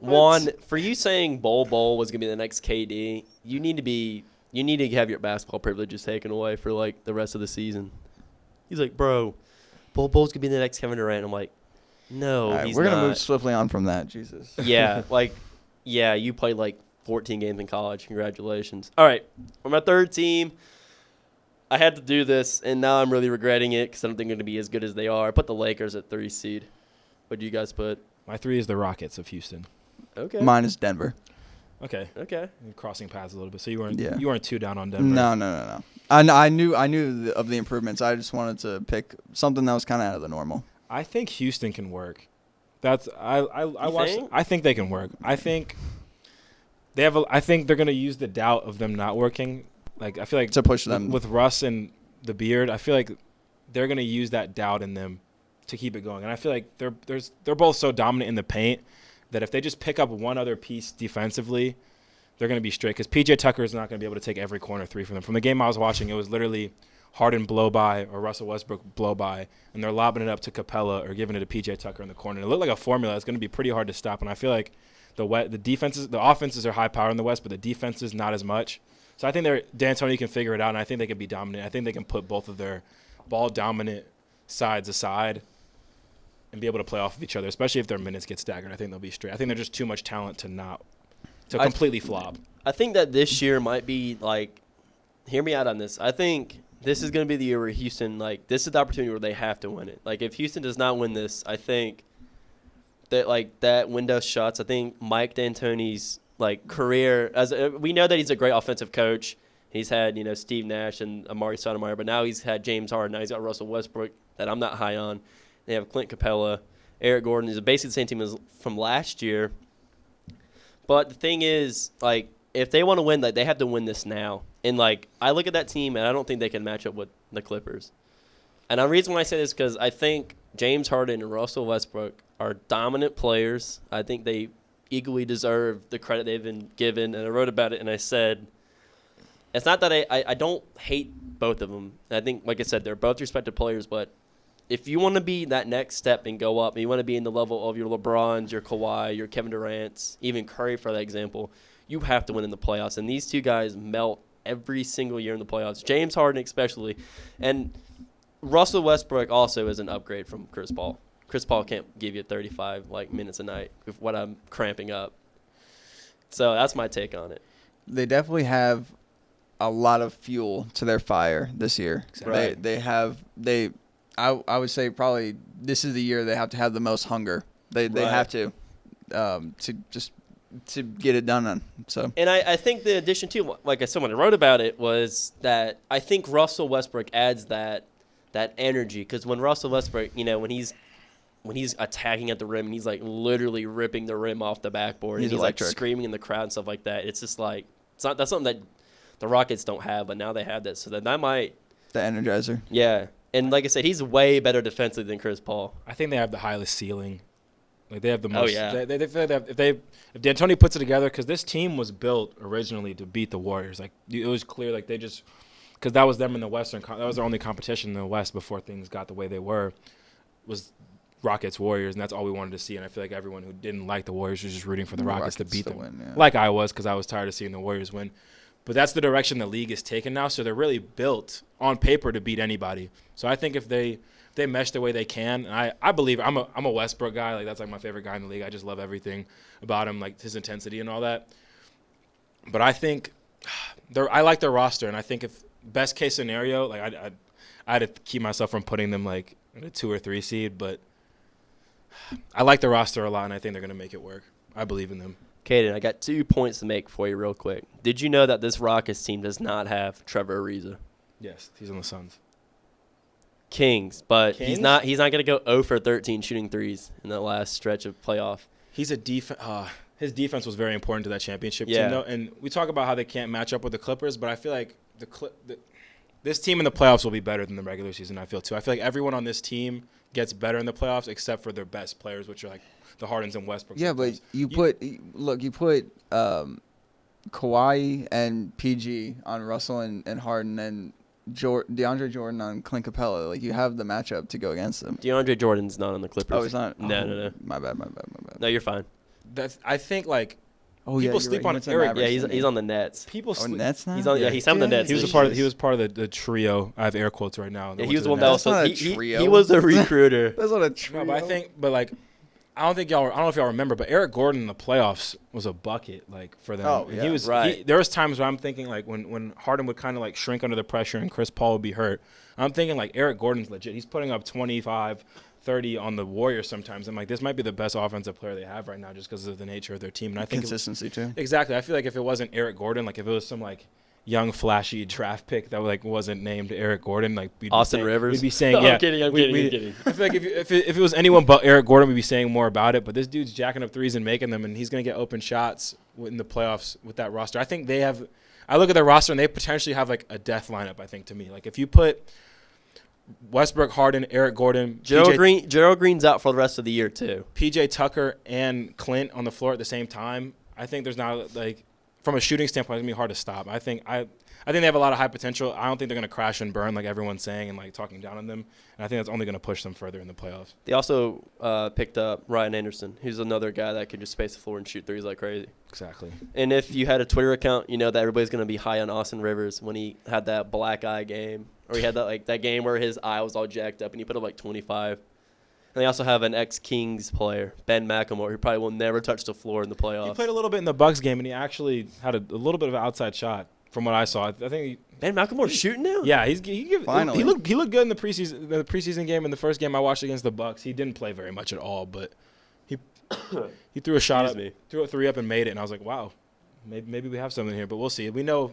One, for you saying Bol was gonna be the next KD, you need to have your basketball privileges taken away for the rest of the season. He's like, bro, Bol's gonna be the next Kevin Durant. I'm like, no, All right, he's we're not. gonna move swiftly on from that. Jesus. Yeah, you played 14 games in college. Congratulations. All right, for my third team, I had to do this, and now I'm really regretting it because I don't think they're going to be as good as they are. I put the Lakers at 3 seed. What do you guys put? My 3 is the Rockets of Houston. Okay. Mine is Denver. Okay. Okay. You're crossing paths a little bit, so you weren't Yeah. too down on Denver. No. I knew of the improvements. I just wanted to pick something that was kind of out of the normal. I think Houston can work. That's I watched. think? I think they can work. I think they have. I think they're gonna use the doubt of them not working. Like I feel like To push them. with Russ and the beard. I feel like they're gonna use that doubt in them to keep it going. And I feel like they're both so dominant in the paint that if they just pick up one other piece defensively, they're going to be straight. Because P.J. Tucker is not going to be able to take every corner 3 from them. From the game I was watching, it was literally Harden blow by or Russell Westbrook blow by, and they're lobbing it up to Capella or giving it to P.J. Tucker in the corner. It looked like a formula. It's going to be pretty hard to stop. And I feel like the offenses are high power in the West, but the defenses not as much. So I think D'Antoni can figure it out, and I think they can be dominant. I think they can put both of their ball dominant sides aside and be able to play off of each other, especially if their minutes get staggered. I think they'll be straight. I think they're just too much talent to completely flop. I think that this year might be hear me out on this. I think this is going to be the year where Houston, this is the opportunity where they have to win it. If Houston does not win this, I think that, that window shuts. I think Mike D'Antoni's, career, we know that he's a great offensive coach. He's had, Steve Nash and Amari Stoudemire, but now he's had James Harden. Now he's got Russell Westbrook that I'm not high on. They have Clint Capella, Eric Gordon. Is basically the same team as from last year. But the thing is, if they want to win, they have to win this now. And, I look at that team, and I don't think they can match up with the Clippers. And the reason why I say this is because I think James Harden and Russell Westbrook are dominant players. I think they equally deserve the credit they've been given. And I wrote about it, and I said, it's not that I don't hate both of them. I think, like I said, they're both respected players, but if you want to be that next step and go up, and you want to be in the level of your LeBrons, your Kawhi, your Kevin Durant's, even Curry for that example, you have to win in the playoffs. And these two guys melt every single year in the playoffs, James Harden especially. And Russell Westbrook also is an upgrade from Chris Paul. Chris Paul can't give you 35 minutes a night with what I'm cramping up. So that's my take on it. They definitely have a lot of fuel to their fire this year. Right. I would say probably this is the year they have to have the most hunger. They Right. have to get it done on. So And I think the addition too, like someone wrote about it, was that I think Russell Westbrook adds that energy, because when Russell Westbrook, when he's attacking at the rim and he's like literally ripping the rim off the backboard, He's and he's like electric. screaming in the crowd and stuff like that, it's just like that's something that the Rockets don't have, but now they have that, so that might, the energizer. yeah. And like I said, he's way better defensively than Chris Paul. I think they have the highest ceiling. Like they have the most. yeah. If D'Antoni puts it together, because this team was built originally to beat the Warriors. Like it was clear, like they just, because that was them in the Western. That was their only competition in the West before things got the way they were. Was Rockets Warriors, and that's all we wanted to see. And I feel like everyone who didn't like the Warriors was just rooting for the Rockets to beat them, win, yeah. like I was, because I was tired of seeing the Warriors win. But that's the direction the league is taking now. So they're really built on paper to beat anybody. So I think if they mesh the way they can, and I believe I'm a Westbrook guy. Like that's like my favorite guy in the league. I just love everything about him, like his intensity and all that. But I think I like their roster, and I think if best case scenario, like I had to keep myself from putting them like in a 2 or 3 seed, but I like the roster a lot, and I think they're gonna make it work. I believe in them. Kaiden, I got 2 points to make for you real quick. Did you know that this Rockets team does not have Trevor Ariza? Yes, he's on the Suns. Kings, but Kings? he's not going to go 0 for 13 shooting threes in the last stretch of playoff. He's a his defense was very important to that championship Yeah. team, though. And we talk about how they can't match up with the Clippers, but I feel like this team in the playoffs will be better than the regular season. I feel like everyone on this team gets better in the playoffs except for their best players, which are like the Hardens and Westbrook. Yeah, sometimes. but you put Kawhi and PG on Russell and Harden, and DeAndre Jordan on Clint Capella. Like, you have the matchup to go against them. DeAndre Jordan's not on the Clippers. Oh, he's not? No. My bad. No, you're fine. I think like Oh, people you're sleep right. on He went to Eric. Mavericks, Yeah, didn't he? he's on the Nets. people Oh, sleep. Nets now? He's on. Yeah, he's on the Nets. He was this a part year. of the trio. I have air quotes right now. Yeah, he was the one that that That's also. not a He trio. was a recruiter. That's not a trio. No, but like, I don't know if y'all remember, but Eric Gordon in the playoffs was a bucket like for them. Oh, And yeah. he was Right. there was times where I'm thinking like when Harden would kind of like shrink under the pressure and Chris Paul would be hurt. I'm thinking like Eric Gordon's legit. He's putting up 25, 30 on the Warriors sometimes. I'm like, this might be the best offensive player they have right now just because of the nature of their team. And I think Consistency, too. exactly. I feel like if it wasn't Eric Gordon, like if it was some like young flashy draft pick that like wasn't named Eric Gordon, like we'd be Austin saying- Rivers? we'd be saying, No, yeah. I'm kidding. I'm kidding. I feel like if it was anyone but Eric Gordon, we'd be saying more about it. But this dude's jacking up threes and making them, and he's going to get open shots in the playoffs with that roster. I think they have. I look at their roster, and they potentially have like a death lineup. I think to me, like if you put Westbrook, Harden, Eric Gordon, Gerald Green's out for the rest of the year too. PJ Tucker, and Clint on the floor at the same time, I think there's not like from a shooting standpoint, it's gonna be hard to stop. I think they have a lot of high potential. I don't think they're gonna crash and burn like everyone's saying and like talking down on them. And I think that's only gonna push them further in the playoffs. They also picked up Ryan Anderson, who's another guy that could just space the floor and shoot threes like crazy. Exactly. And if you had a Twitter account, you know that everybody's going to be high on Austin Rivers when he had that black eye game. Or he had that game where his eye was all jacked up and he put up like 25. And they also have an ex-Kings player, Ben McLemore, who probably will never touch the floor in the playoffs. He played a little bit in the Bucks game, and he actually had a little bit of an outside shot from what I saw. I think Ben McLemore's shooting now? yeah, Finally. he looked good in the preseason game. In the first game I watched against the Bucks, he didn't play very much at all, but he threw a shot up, threw a 3 up and made it, and I was like, wow, maybe we have something here, but we'll see. We know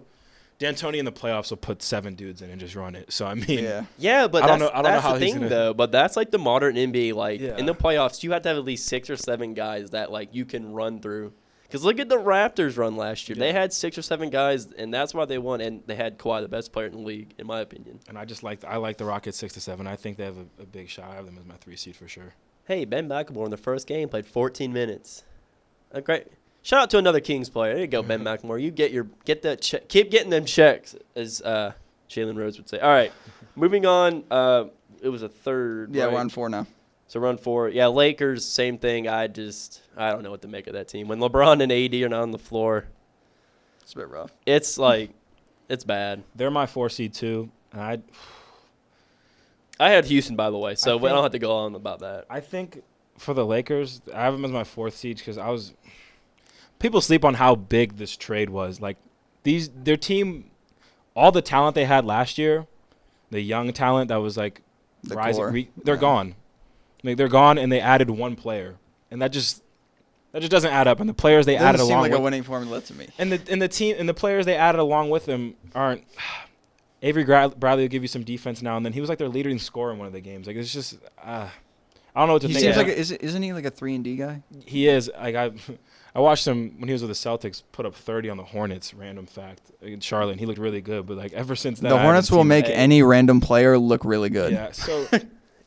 D'Antoni in the playoffs will put 7 dudes in and just run it. So I mean, Yeah, but I don't that's know how the he's thing, gonna- though. But that's like the modern NBA. Like, Yeah. in the playoffs, you have to have at least 6 or 7 guys that, like, you can run through. Because look at the Raptors run last year. Yeah. They had 6 or 7 guys, and that's why they won. And they had Kawhi, the best player in the league, in my opinion. and I like the Rockets 6 to 7. I think they have a big shot. I have them as my 3 seed for sure. Hey, Ben McLemore in the first game played 14 minutes. Great. Shout out to another Kings player. There you go, Ben McLemore. You get that check. Keep getting them checks, as Jalen Rose would say. All right, moving on. It was a third. Yeah, right? we're on 4 now. So run 4. Yeah, Lakers, same thing. I don't know what to make of that team. When LeBron and AD are not on the floor, It's a bit rough. it's like, it's bad. They're my 4 seed too. And I had Houston, by the way, so I we don't think- have to go on about that. I think for the Lakers, I have them as my 4th seed because people sleep on how big this trade was. Like their team, all the talent they had last year, the young talent that was like The rising, core. they're gone. Like they're gone, and they added one player, and that just doesn't add up. And the players they added Doesn't seem along like with a winning formula to me. and the team and the players they added along with him aren't. Avery Bradley will give you some defense now and then. He was like their leading scorer in one of the games. Like it's just, I don't know what to He think. seems of like him. isn't he like a 3-and-D guy? He is. Like I watched him when he was with the Celtics put up 30 on the Hornets. Random fact in Charlotte, and he looked really good. But like ever since then, The I Hornets haven't will seen make him. any random player look really good. Yeah. So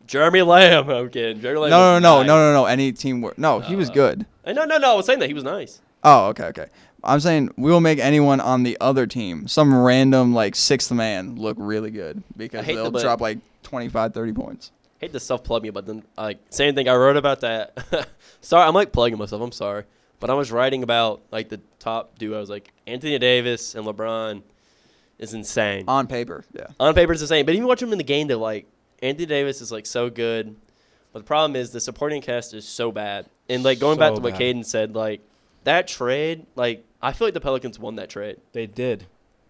Jeremy Lamb. I'm kidding. Jeremy Lamb. No, was no, nice. no, no, no. Any team. No, he was good. No. I was saying that he was nice. Oh, okay. I'm saying we will make anyone on the other team, some random like sixth man, look really good because I hate they'll the- drop like 25, 30 points. Hate to self-plug me, but then like same thing I wrote about that. Sorry, I'm like plugging myself. I'm sorry, but I was writing about like the top duos, like Anthony Davis and LeBron, is insane. On paper, yeah. On paper, it's insane, but even watch them in the game, they're like Anthony Davis is like so good, but the problem is the supporting cast is so bad. And like going back So to what bad. Kaiden said, like that trade, like I feel like the Pelicans won that trade. they did.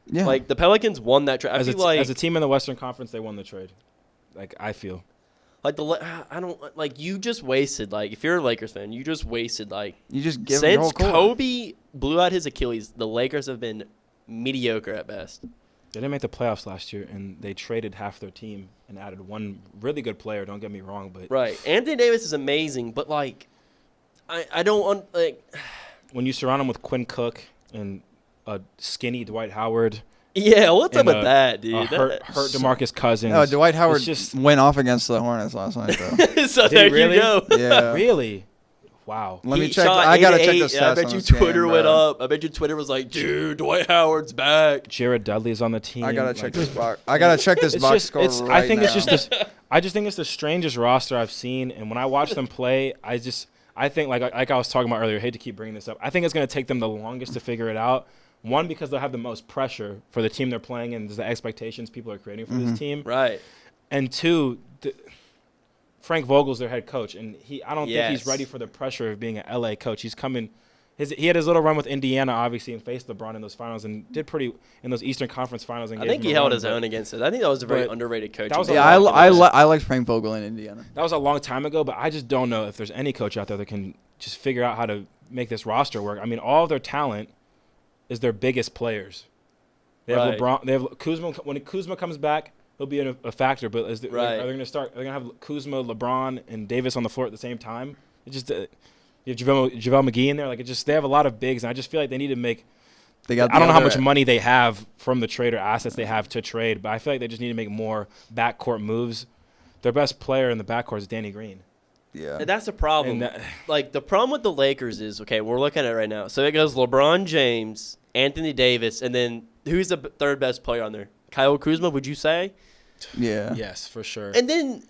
Yeah. Like the Pelicans won that trade. I As feel like a team in the Western Conference, they won the trade. Like I feel. like I don't like you just wasted like if you're a Lakers fan, you just wasted like you just give your since whole core. Kobe blew out his Achilles, the Lakers have been mediocre at best. They didn't make the playoffs last year, and they traded half their team and added one really good player. Don't get me wrong, but Right. Anthony Davis is amazing, but like I don't want like when you surround him with Quinn Cook and a skinny Dwight Howard, yeah, what's up and with that, dude? hurt DeMarcus Cousins. No, Dwight Howard just- went off against the Hornets last night, though. So Did he there really? you go. Yeah. Really? Wow. Let me He check. shot I gotta 8 check to the 8. stats. I bet on you this game, Twitter went bro. up. I bet you Twitter was like, dude, Dwight Howard's back. Jared Dudley's on the team. I gotta Like, check this box. I gotta check this It's box just, score it's. right I think now. it's just this. I just think it's the strangest roster I've seen, and when I watch them play, I think like I was talking about earlier. I hate to keep bringing this up. I think it's gonna take them the longest to figure it out. One, because they'll have the most pressure for the team they're playing, and the expectations people are creating for this team. Right. And two, Frank Vogel's their head coach, and I don't think he's Yes. ready for the pressure of being an LA coach. He's coming. He had his little run with Indiana, obviously, and faced LeBron in those finals, and did pretty in those Eastern Conference finals. And I gave think him he a held run, his but own against it. I think that was a very but underrated coach. that was a Yeah, lot. I liked Frank Vogel in Indiana. That was a long time ago, but I just don't know if there's any coach out there that can just figure out how to make this roster work. I mean, all of their talent is their biggest players. They have Right. LeBron. They have Kuzma. When Kuzma comes back, he'll be a factor. But are Right. they going to start? Are they going to have Kuzma, LeBron, and Davis on the floor at the same time? It just you have JaVale McGee in there. Like they have a lot of bigs, and I just feel like they need to make. They got. I don't know how the much other- money they have from the trade or assets they have to trade, but I feel like they just need to make more backcourt moves. Their best player in the backcourt is Danny Green. Yeah. And that's the problem. And that- Like the problem with the Lakers is okay. We're looking at it right now. So it goes LeBron James, Anthony Davis, and then who's the third best player on there? Kyle Kuzma, would you say? Yeah. Yes, for sure. And then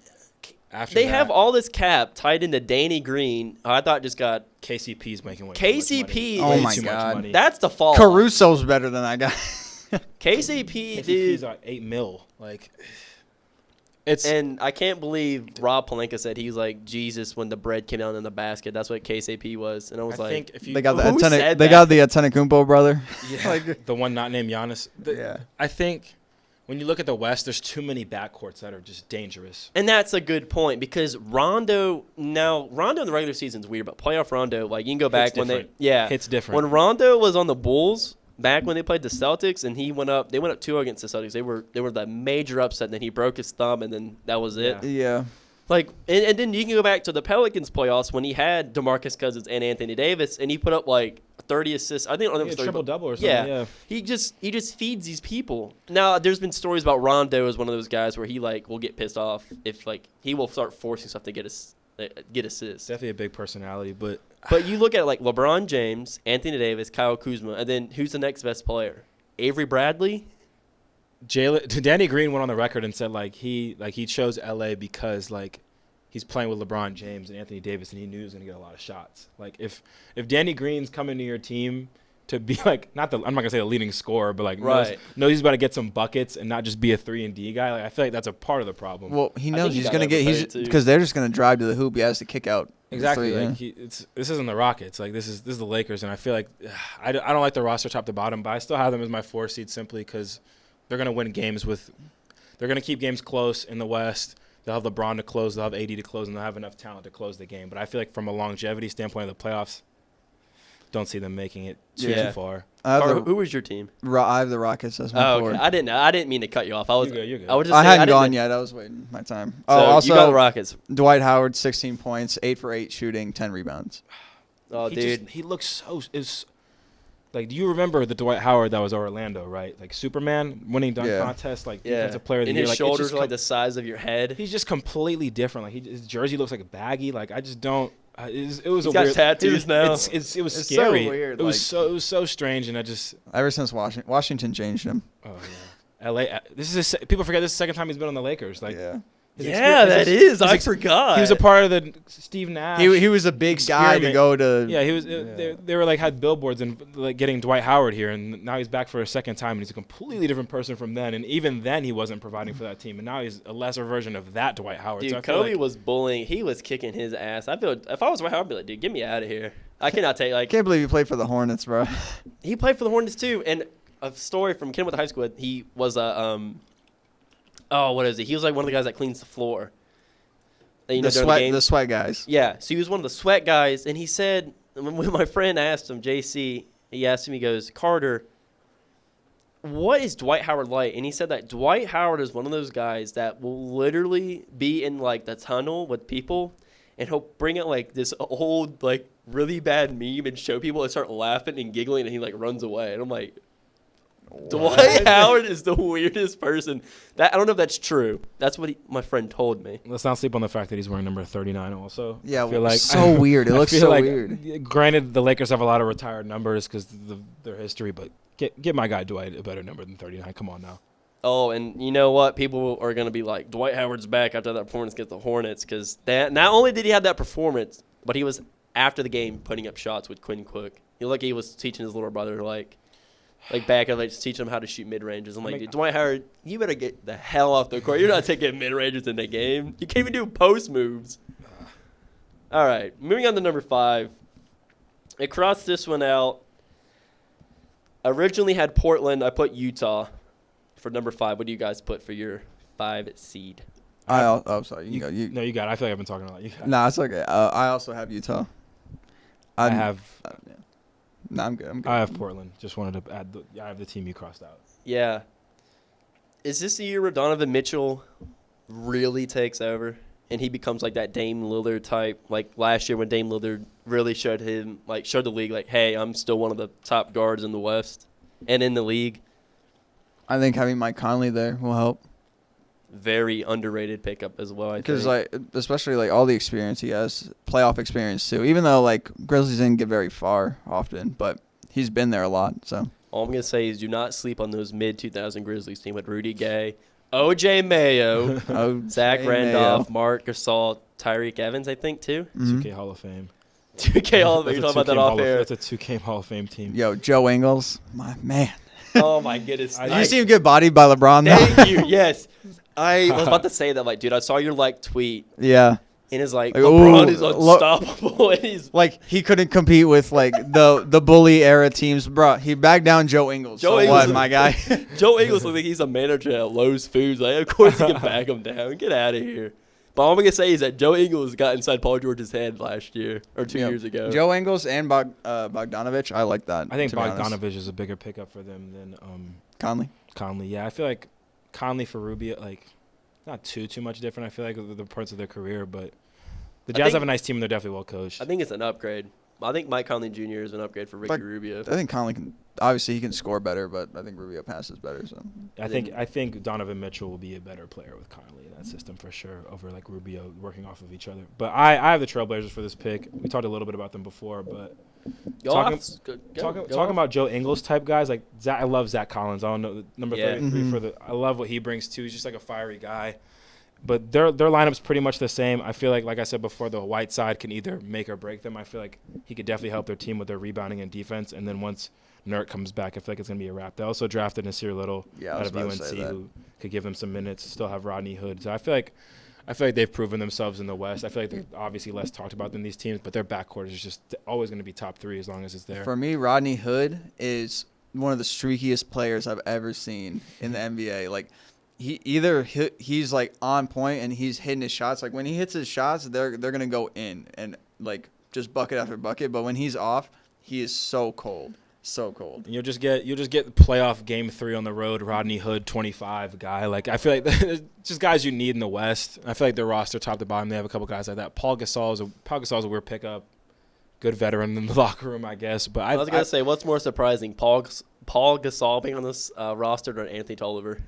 After they that, have all this cap tied into Danny Green. Who I thought just got. KCP's making way KCP too much money. Oh Way my too much God. money. That's the fault. Caruso's better than that guy. KCP, KCP's dude. like $8 million. Like it's And I can't believe Rob Pelinka said he was like Jesus when the bread came down in the basket. That's what KCP was. And I was I like, think if you They got the Who said They that? got the Antetokounmpo brother. yeah, the one not named Giannis. Yeah. I think when you look at the West, there's too many backcourts that are just dangerous. and that's a good point because Rondo in the regular season is weird, but playoff Rondo, like you can go back Hits when different. it's different. When Rondo was on the Bulls back when they played the Celtics and they went up 2 against the Celtics. They were that major upset. And then he broke his thumb and then that was it. Yeah. Yeah. Like and then you can go back to the Pelicans playoffs when he had DeMarcus Cousins and Anthony Davis and he put up like 30 assists. I think it was 30, triple double or something. Yeah. He just feeds these people. Now there's been stories about Rondo as one of those guys where he like will get pissed off if like he will start forcing stuff to get assists. Definitely a big personality, but But you look at like LeBron James, Anthony Davis, Kyle Kuzma, and then who's the next best player? Avery Bradley? Danny Green went on the record and said he chose LA because like he's playing with LeBron James and Anthony Davis and he knew he was gonna get a lot of shots. Like if Danny Green's coming to your team to be like I'm not gonna say the leading scorer, but like Right. knows he's about to get some buckets and not just be a 3-and-D guy. Like I feel like that's a part of the problem. Well, he I knows think he he's got gonna get overpaid, too. because they're just gonna drive to the hoop. He has to kick out Exactly. Three, Like this isn't the Rockets. Like this is the Lakers, and I feel like I don't like the roster top to bottom, but I still have them as my 4 seed simply because they're gonna win games they're gonna keep games close in the West. They'll have LeBron to close. They'll have AD to close, and they'll have enough talent to close the game. But I feel like from a longevity standpoint of the playoffs, don't see them making it too far. Who was your team? I have the Rockets as my Okay. I didn't mean to cut you off. You're good. I was just I saying, hadn't didn't gone know- yet. I was waiting my time. So Also, you got the Rockets. Dwight Howard, 16 points, 8 for 8 shooting, 10 rebounds. Oh, dude. He looks so like. Do you remember the Dwight Howard that was Orlando, right? Like Superman winning dunk contest, like defensive player of the and year. his Like, shoulders are like the size of your head. He's just completely different. Like his jersey looks like baggy. Like I just don't. It was He's a got weird. tattoos now. It was It's scary. so weird, It was so strange, and I just. Ever since Washington changed him. Oh yeah. LA. People forget this is the second time he's been on the Lakers. Like Yeah. I forgot. He was a part of the Steve Nash. He was a big guy to experiment. go to. Yeah, he was. They were like had billboards and like getting Dwight Howard here, and now he's back for a second time, and he's a completely different person from then. And even then, he wasn't providing for that team, and now he's a lesser version of that Dwight Howard. Dude, so I feel Kobe like, was bullying. He was kicking his ass. I feel if I was Dwight Howard, I'd be like, dude, get me out of here. I cannot take I can't believe he played for the Hornets, bro. He played for the Hornets too. And a story from Ken with the high school. With, he was a what is it? He was like one of the guys that cleans the floor. You know, during The sweat guys. Yeah, so he was one of the sweat guys, and he said when my friend asked him, JC, he asked him, he goes, Carter, what is Dwight Howard like? And he said that Dwight Howard is one of those guys that will literally be in like the tunnel with people, and he'll bring out like this old like really bad meme and show people and start laughing and giggling, and he like runs away. And I'm like, Dwight Howard is the weirdest person. That I don't know if that's true. That's what my friend told me. let's not sleep on the fact that he's wearing number 39 also. Yeah, I feel like so weird. It looks feel so like, weird. Granted, the Lakers have a lot of retired numbers because their history, but get my guy Dwight a better number than 39. Come on now. Oh, and you know what? People are going to be like, Dwight Howard's back after that performance against the Hornets, because not only did he have that performance, but he was, after the game, putting up shots with Quinn Cook. He was teaching his little brother, like back and just teaching him how to shoot mid-ranges. I'm like, dude, Dwight Howard, you better get the hell off the court. You're not taking mid-ranges in the game. You can't even do post moves. All right, moving on to number 5. I crossed this one out. Originally had Portland. I put Utah for number 5. What do you guys put for your 5 seed? Sorry. You can go. No, you got it. I feel like I've been talking a lot. You got it. Nah, it's okay. I also have Utah. I have. No, I'm good. I have Portland. Just wanted to add. I have the team you crossed out. Yeah. Is this the year where Donovan Mitchell really takes over and he becomes like that Dame Lillard type? Like last year when Dame Lillard really showed the league, like, hey, I'm still one of the top guards in the West and in the league. I think having Mike Conley there will help. Very underrated pickup as well, I think. Because, especially, all the experience he has, playoff experience, too. Even though, Grizzlies didn't get very far often, but he's been there a lot, so. All I'm going to say is do not sleep on those mid-2000 Grizzlies team with Rudy Gay, O.J. Mayo, Zach Randolph, Mark Gasol, Tyreek Evans, I think, too. 2K Hall of Fame. 2K Hall of Fame. You're talking about that off air. That's a 2K Hall of Fame team. Yo, Joe Ingles, my man. Oh, my goodness. You see him get bodied by LeBron, though? Thank you, yes. I was about to say that, dude, I saw your tweet. Yeah. And it's LeBron is unstoppable. And he's he couldn't compete with the bully era teams, bro. He backed down Joe Ingles. What, my guy? Joe Ingles looks like he's a manager at Lowe's Foods. Of course he can back him down. Get out of here. But all I'm gonna say is that Joe Ingles got inside Paul George's head last year or 2 years ago. Joe Ingles and Bogdanovich, I like that. I think Bogdanovich is a bigger pickup for them than Conley. Conley, yeah. I feel like Conley for Rubio, not too much different. I feel like the parts of their career, but the Jazz have a nice team and they're definitely well coached. I think it's an upgrade. I think Mike Conley Jr. is an upgrade for Ricky Rubio. I think Conley he can score better, but I think Rubio passes better. So I think Donovan Mitchell will be a better player with Conley in that system for sure over Rubio working off of each other. But I have the Trailblazers for this pick. We talked a little bit about them before, but talking about Joe Ingles type guys Zach. I love Zach Collins. I don't know number 33 for the. I love what he brings too. He's just like a fiery guy. But their lineup's pretty much the same. I feel like I said before, the white side can either make or break them. I feel like he could definitely help their team with their rebounding and defense. And then once Nurk comes back, I feel like it's going to be a wrap. They also drafted Nasir Little out of UNC who could give them some minutes, still have Rodney Hood. So I feel like I feel like they've proven themselves in the West. I feel like they're obviously less talked about than these teams, but their backcourt is just always going to be top 3 as long as it's there. For me, Rodney Hood is one of the streakiest players I've ever seen in the NBA. Like, he's like on point and he's hitting his shots. Like, when he hits his shots, they're gonna go in and like just bucket after bucket. But when he's off, he is so cold. So cold. And you'll just get playoff game 3 on the road, Rodney Hood 25 guy. Like, I feel like there's just guys you need in the West. I feel like their roster top to bottom, they have a couple guys like that. Paul Gasol is a weird pickup. Good veteran in the locker room, I guess. But I was gonna say, what's more surprising, Paul Gasol being on this roster or Anthony Tolliver?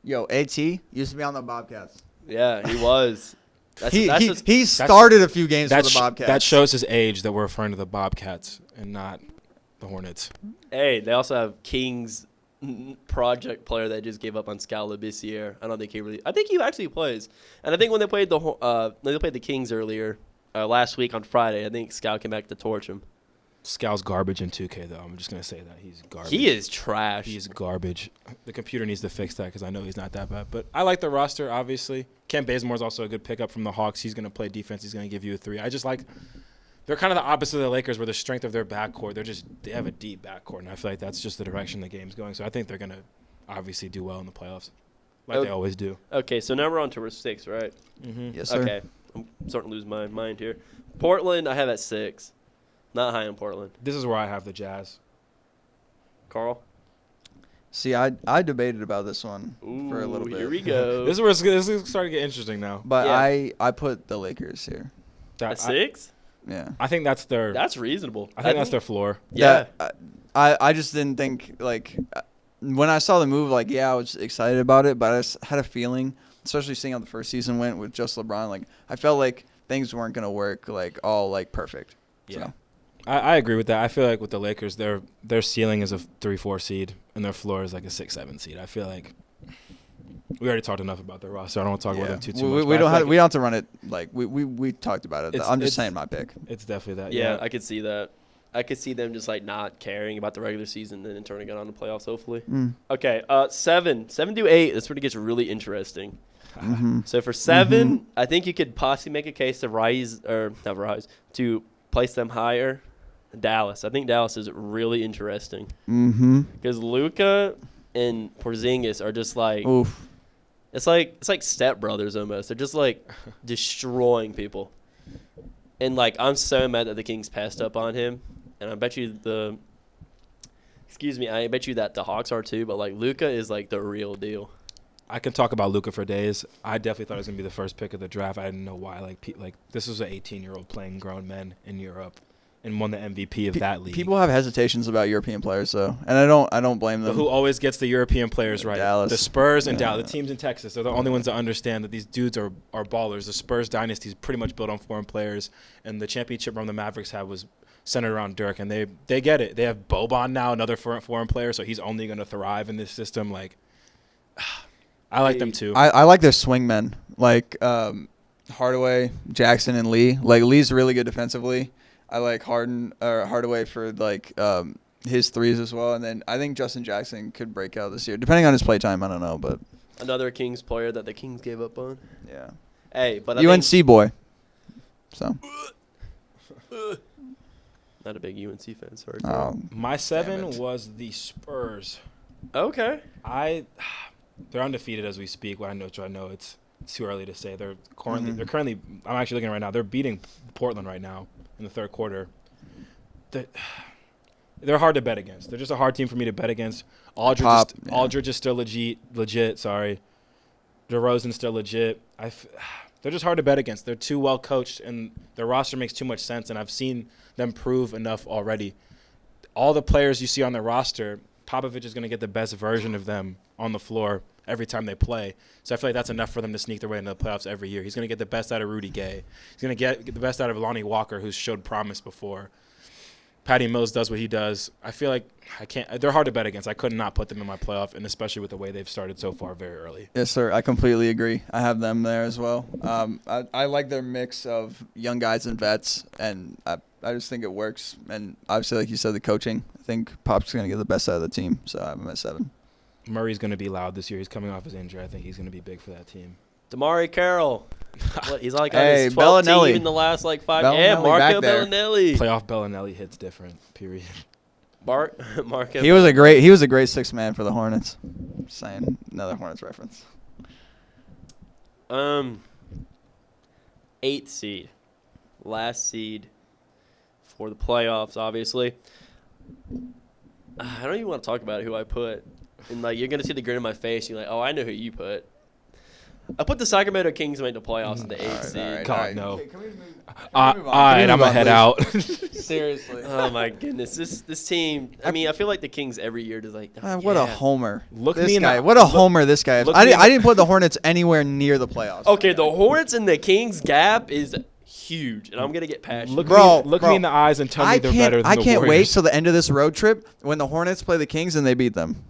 Yo, AT used to be on the Bobcats. Yeah, he was. He started a few games for the Bobcats. That shows his age that we're referring to the Bobcats and not the Hornets. Hey, they also have Kings project player that just gave up on Scala this year. I think he actually plays. And I think when they played the Kings earlier last week on Friday, I think Scal came back to torch him. Scal's garbage in 2K, though. I'm just going to say that. He's garbage. He is trash. He's garbage. The computer needs to fix that because I know he's not that bad. But I like the roster, obviously. Kent Bazemore's also a good pickup from the Hawks. He's going to play defense. He's going to give you a 3. I just like – they're kind of the opposite of the Lakers where the strength of their backcourt, they have a deep backcourt, and I feel like that's just the direction the game's going. So I think they're going to obviously do well in the playoffs like they always do. Okay, so now we're on to 6, right? Mm-hmm. Yes, sir. Okay. I'm starting to lose my mind here. Portland, I have at 6. Not high on Portland. This is where I have the Jazz. Carl? See, I debated about this one for a little bit. Here we go. This is starting to get interesting now. But yeah. I put the Lakers here. At 6? Yeah. I think that's reasonable. I think that's their floor. Yeah. I just didn't think, like, when I saw the move, like, yeah, I was excited about it, but I just had a feeling, especially seeing how the first season went with just LeBron, like, I felt like things weren't going to work, like, all, like, perfect. Yeah. So. I agree with that. I feel like with the Lakers, their ceiling is a 3-4 seed, and their floor is like a 6-7 seed. I feel like we already talked enough about their roster. I don't want to talk about them too much. We don't have to run it. Like we talked about it. I'm just saying my pick. It's definitely that. Yeah, I could see that. I could see them just like not caring about the regular season and then turning it on the playoffs. Hopefully. Okay. 7 to 8. That's where it gets really interesting. Mm-hmm. So for 7, I think you could possibly make a case to to place them higher. Dallas. I think Dallas is really interesting. Because Luka and Porzingis are just like, oof. It's like stepbrothers almost. They're just like destroying people. And like I'm so mad that the Kings passed up on him. And I bet you that the Hawks are too. But like Luka is like the real deal. I can talk about Luka for days. I definitely thought it was gonna be the first pick of the draft. I didn't know why. Like this was an 18-year-old playing grown men in Europe. And won the MVP of that league. People have hesitations about European players, though, and I don't blame them. But who always gets the European players right? Dallas. The Spurs and Dallas. The teams in Texas, they're the only ones that understand that these dudes are ballers. The Spurs dynasty is pretty much built on foreign players, and the championship run the Mavericks had was centered around Dirk, and they get it. They have Boban now, another foreign player, so he's only going to thrive in this system. Like, I like them too. I like their swingmen, like Hardaway, Jackson, and Lee. Like Lee's really good defensively. I like Hardaway for like his threes as well, and then I think Justin Jackson could break out this year, depending on his play time. I don't know, but another Kings player that the Kings gave up on. Yeah. Hey, but UNC boy. So. Not a big UNC fan, sorry. My 7 was the Spurs. Okay. They're undefeated as we speak. I know it's too early to say. They're currently. I'm actually looking right now. They're beating Portland right now in the third quarter. They're hard to bet against. They're just a hard team for me to bet against. Aldridge is still legit. Sorry, DeRozan's still legit. They're just hard to bet against. They're too well coached, and their roster makes too much sense. And I've seen them prove enough already. All the players you see on their roster, Popovich is going to get the best version of them on the floor every time they play. So I feel like that's enough for them to sneak their way into the playoffs every year. He's going to get the best out of Rudy Gay. He's going to get the best out of Lonnie Walker, who's showed promise before. Patty Mills does what he does. I feel like they're hard to bet against. I could not put them in my playoff, and especially with the way they've started so far very early. Yes, sir. I completely agree. I have them there as well. I like their mix of young guys and vets, and I just think it works. And obviously, like you said, the coaching. I think Pop's going to get the best out of the team, so I have him at 7. Murray's going to be loud this year. He's coming off his injury. I think he's going to be big for that team. Damari Carroll. What, he's like Hey, on his 12th Bellinelli. team in the last like 5. Bellinelli Yeah, Marco back there. Bellinelli. Playoff Bellinelli hits different. Period. Marco. He was a great sixth man for the Hornets. Just saying, another Hornets reference. 8th seed, last seed for the playoffs. Obviously, I don't even want to talk about who I put. And like, you're gonna see the grin on my face. You're like, oh, I know who you put. I put the Sacramento Kings to make the playoffs in the 8th seed. God, no. Okay, can we move All on? right, I'm going to head out. Seriously. Oh my goodness, this team. I mean, I feel like the Kings every year just like. What a homer. Look this me in guy. the- What a look- homer this guy is. look I me in didn't put the Hornets anywhere near the playoffs. Okay, the Hornets and the Kings gap is huge, and I'm gonna get passionate. Look me in the eyes and tell me they're better than I the can't wait Warriors. till the end of this road trip when the Hornets play the Kings and they beat them.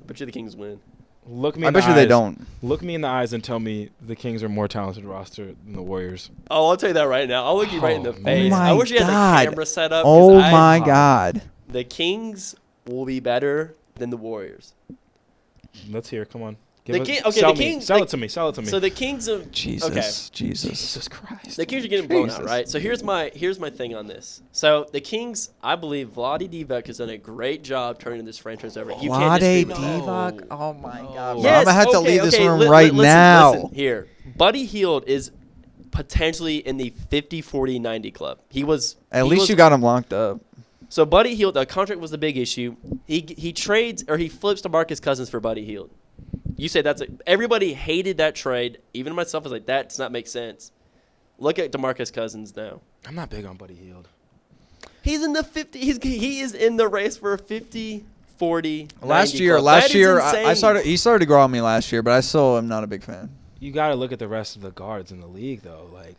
I bet you the Kings win. Look me I in the bet you they eyes. don't. Look me in the eyes and tell me the Kings are more talented roster than the Warriors. Oh, I'll tell you that right now. I'll look you right in the Oh, face. my I wish you had God. the camera set up. 'cause Oh my God. The Kings will be better than the Warriors. Let's hear. Come on. The King- okay, sell the me. Kings- Sell the- it to me. Sell it to me. So the Kings of Jesus. Jesus Christ. the Kings are getting blown out, Jesus. right? So here's my thing on this. So the Kings, I believe Vlade Divac has done a great job turning this franchise over. You can't Vlade dispute that. Divac. Oh my God. bro. Yes, I'm gonna have to okay, leave this okay, room li- right listen, now. Listen, here, Buddy Hield is potentially in the 50, 40, 90 club. At least you got him locked up. So Buddy Hield, the contract was the big issue. He trades or he flips DeMarcus Cousins for Buddy Hield. You say everybody hated that trade. Even myself was like, that does not make sense. Look at DeMarcus Cousins now. I'm not big on Buddy Hield. He's in the 50. He is in the race for a 50, 40. Last 90 year, club. That is I insane. he started to grow on me last year, but I still am not a big fan. You got to look at the rest of the guards in the league, though. Like,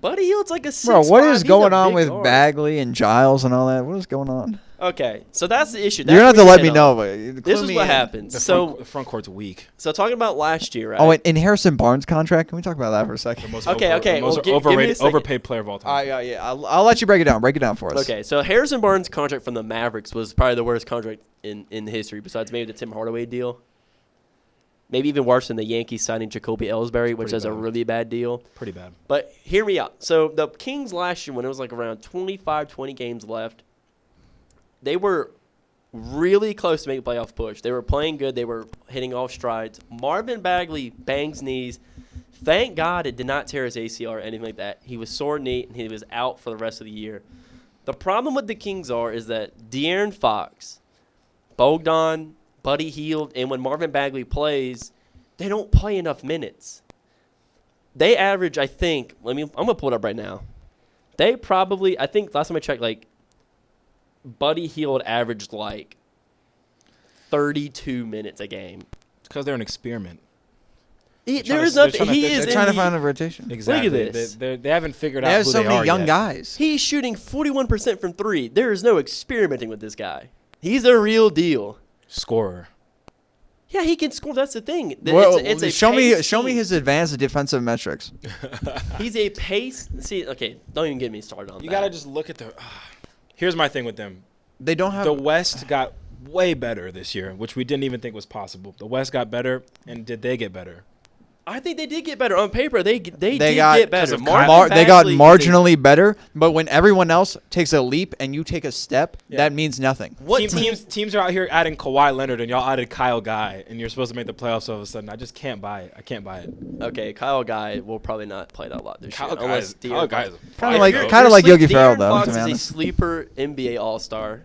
Buddy Hield's like a 6'5". Bro, what is He's a going on big with guard. Bagley and Giles and all that? What is going on? Okay, so that's the issue. You're gonna have That's to what let we me hit on. know. But This is what happens. the So front court's weak. talking about last year, right? Oh, and Harrison Barnes' contract. Can we talk about that for a second? The most Okay, okay, The most well, give me a overrated, second. overpaid player of all time. Yeah. I'll let you break it down. Break it down for us. Okay, so Harrison Barnes' contract from the Mavericks was probably the worst contract in history, besides maybe the Tim Hardaway deal. Maybe even worse than the Yankees signing Jacoby Ellsbury, which Pretty is a bad. really bad deal. Pretty bad. But hear me out. So the Kings last year, when it was like around 25, 20 games left, they were really close to making a playoff push. They were playing good. They were hitting off strides. Marvin Bagley bangs knees. Thank God it did not tear his ACL or anything like that. He was sore knee, and he was out for the rest of the year. The problem with the Kings is that De'Aaron Fox, Bogdan, Buddy Hield, and when Marvin Bagley plays, they don't play enough minutes. They average, I think, I'm going to pull it up right now. They probably, I think last time I checked, like, Buddy Hield averaged like 32 minutes a game. Because they're an experiment. There is nothing. He They're is trying to in find a rotation. Exactly. this. They haven't figured They out have who so they many are young yet. guys. He's shooting 41% from three. There is no experimenting with this guy. He's a real deal. Scorer. Yeah, he can score. That's the thing. Well, It's a show pace me team. his advanced defensive metrics. He's a pace. See, okay, don't even get me started on You that. got to just look at the here's my thing with them. They don't have The West got way better this year, which we didn't even think was possible. The West got better, and did they get better? I think they did get better on paper. They did got- get better. of Marvin they got Bagley is a- marginally better, but when everyone else takes a leap and you take a step, Yeah. that means nothing. What Teams are out here adding Kawhi Leonard, and y'all added Kyle Guy, and you're supposed to make the playoffs all of a sudden. I just can't buy it. I can't buy it. Okay, Kyle Guy will probably not play that a lot this year. Kyle Guy unless is De'Aaron a Fox- Kinda fire, like- though. kinda like Yogi Ferrell, De'Aaron though, Fox to be is a honest. sleeper NBA All-Star.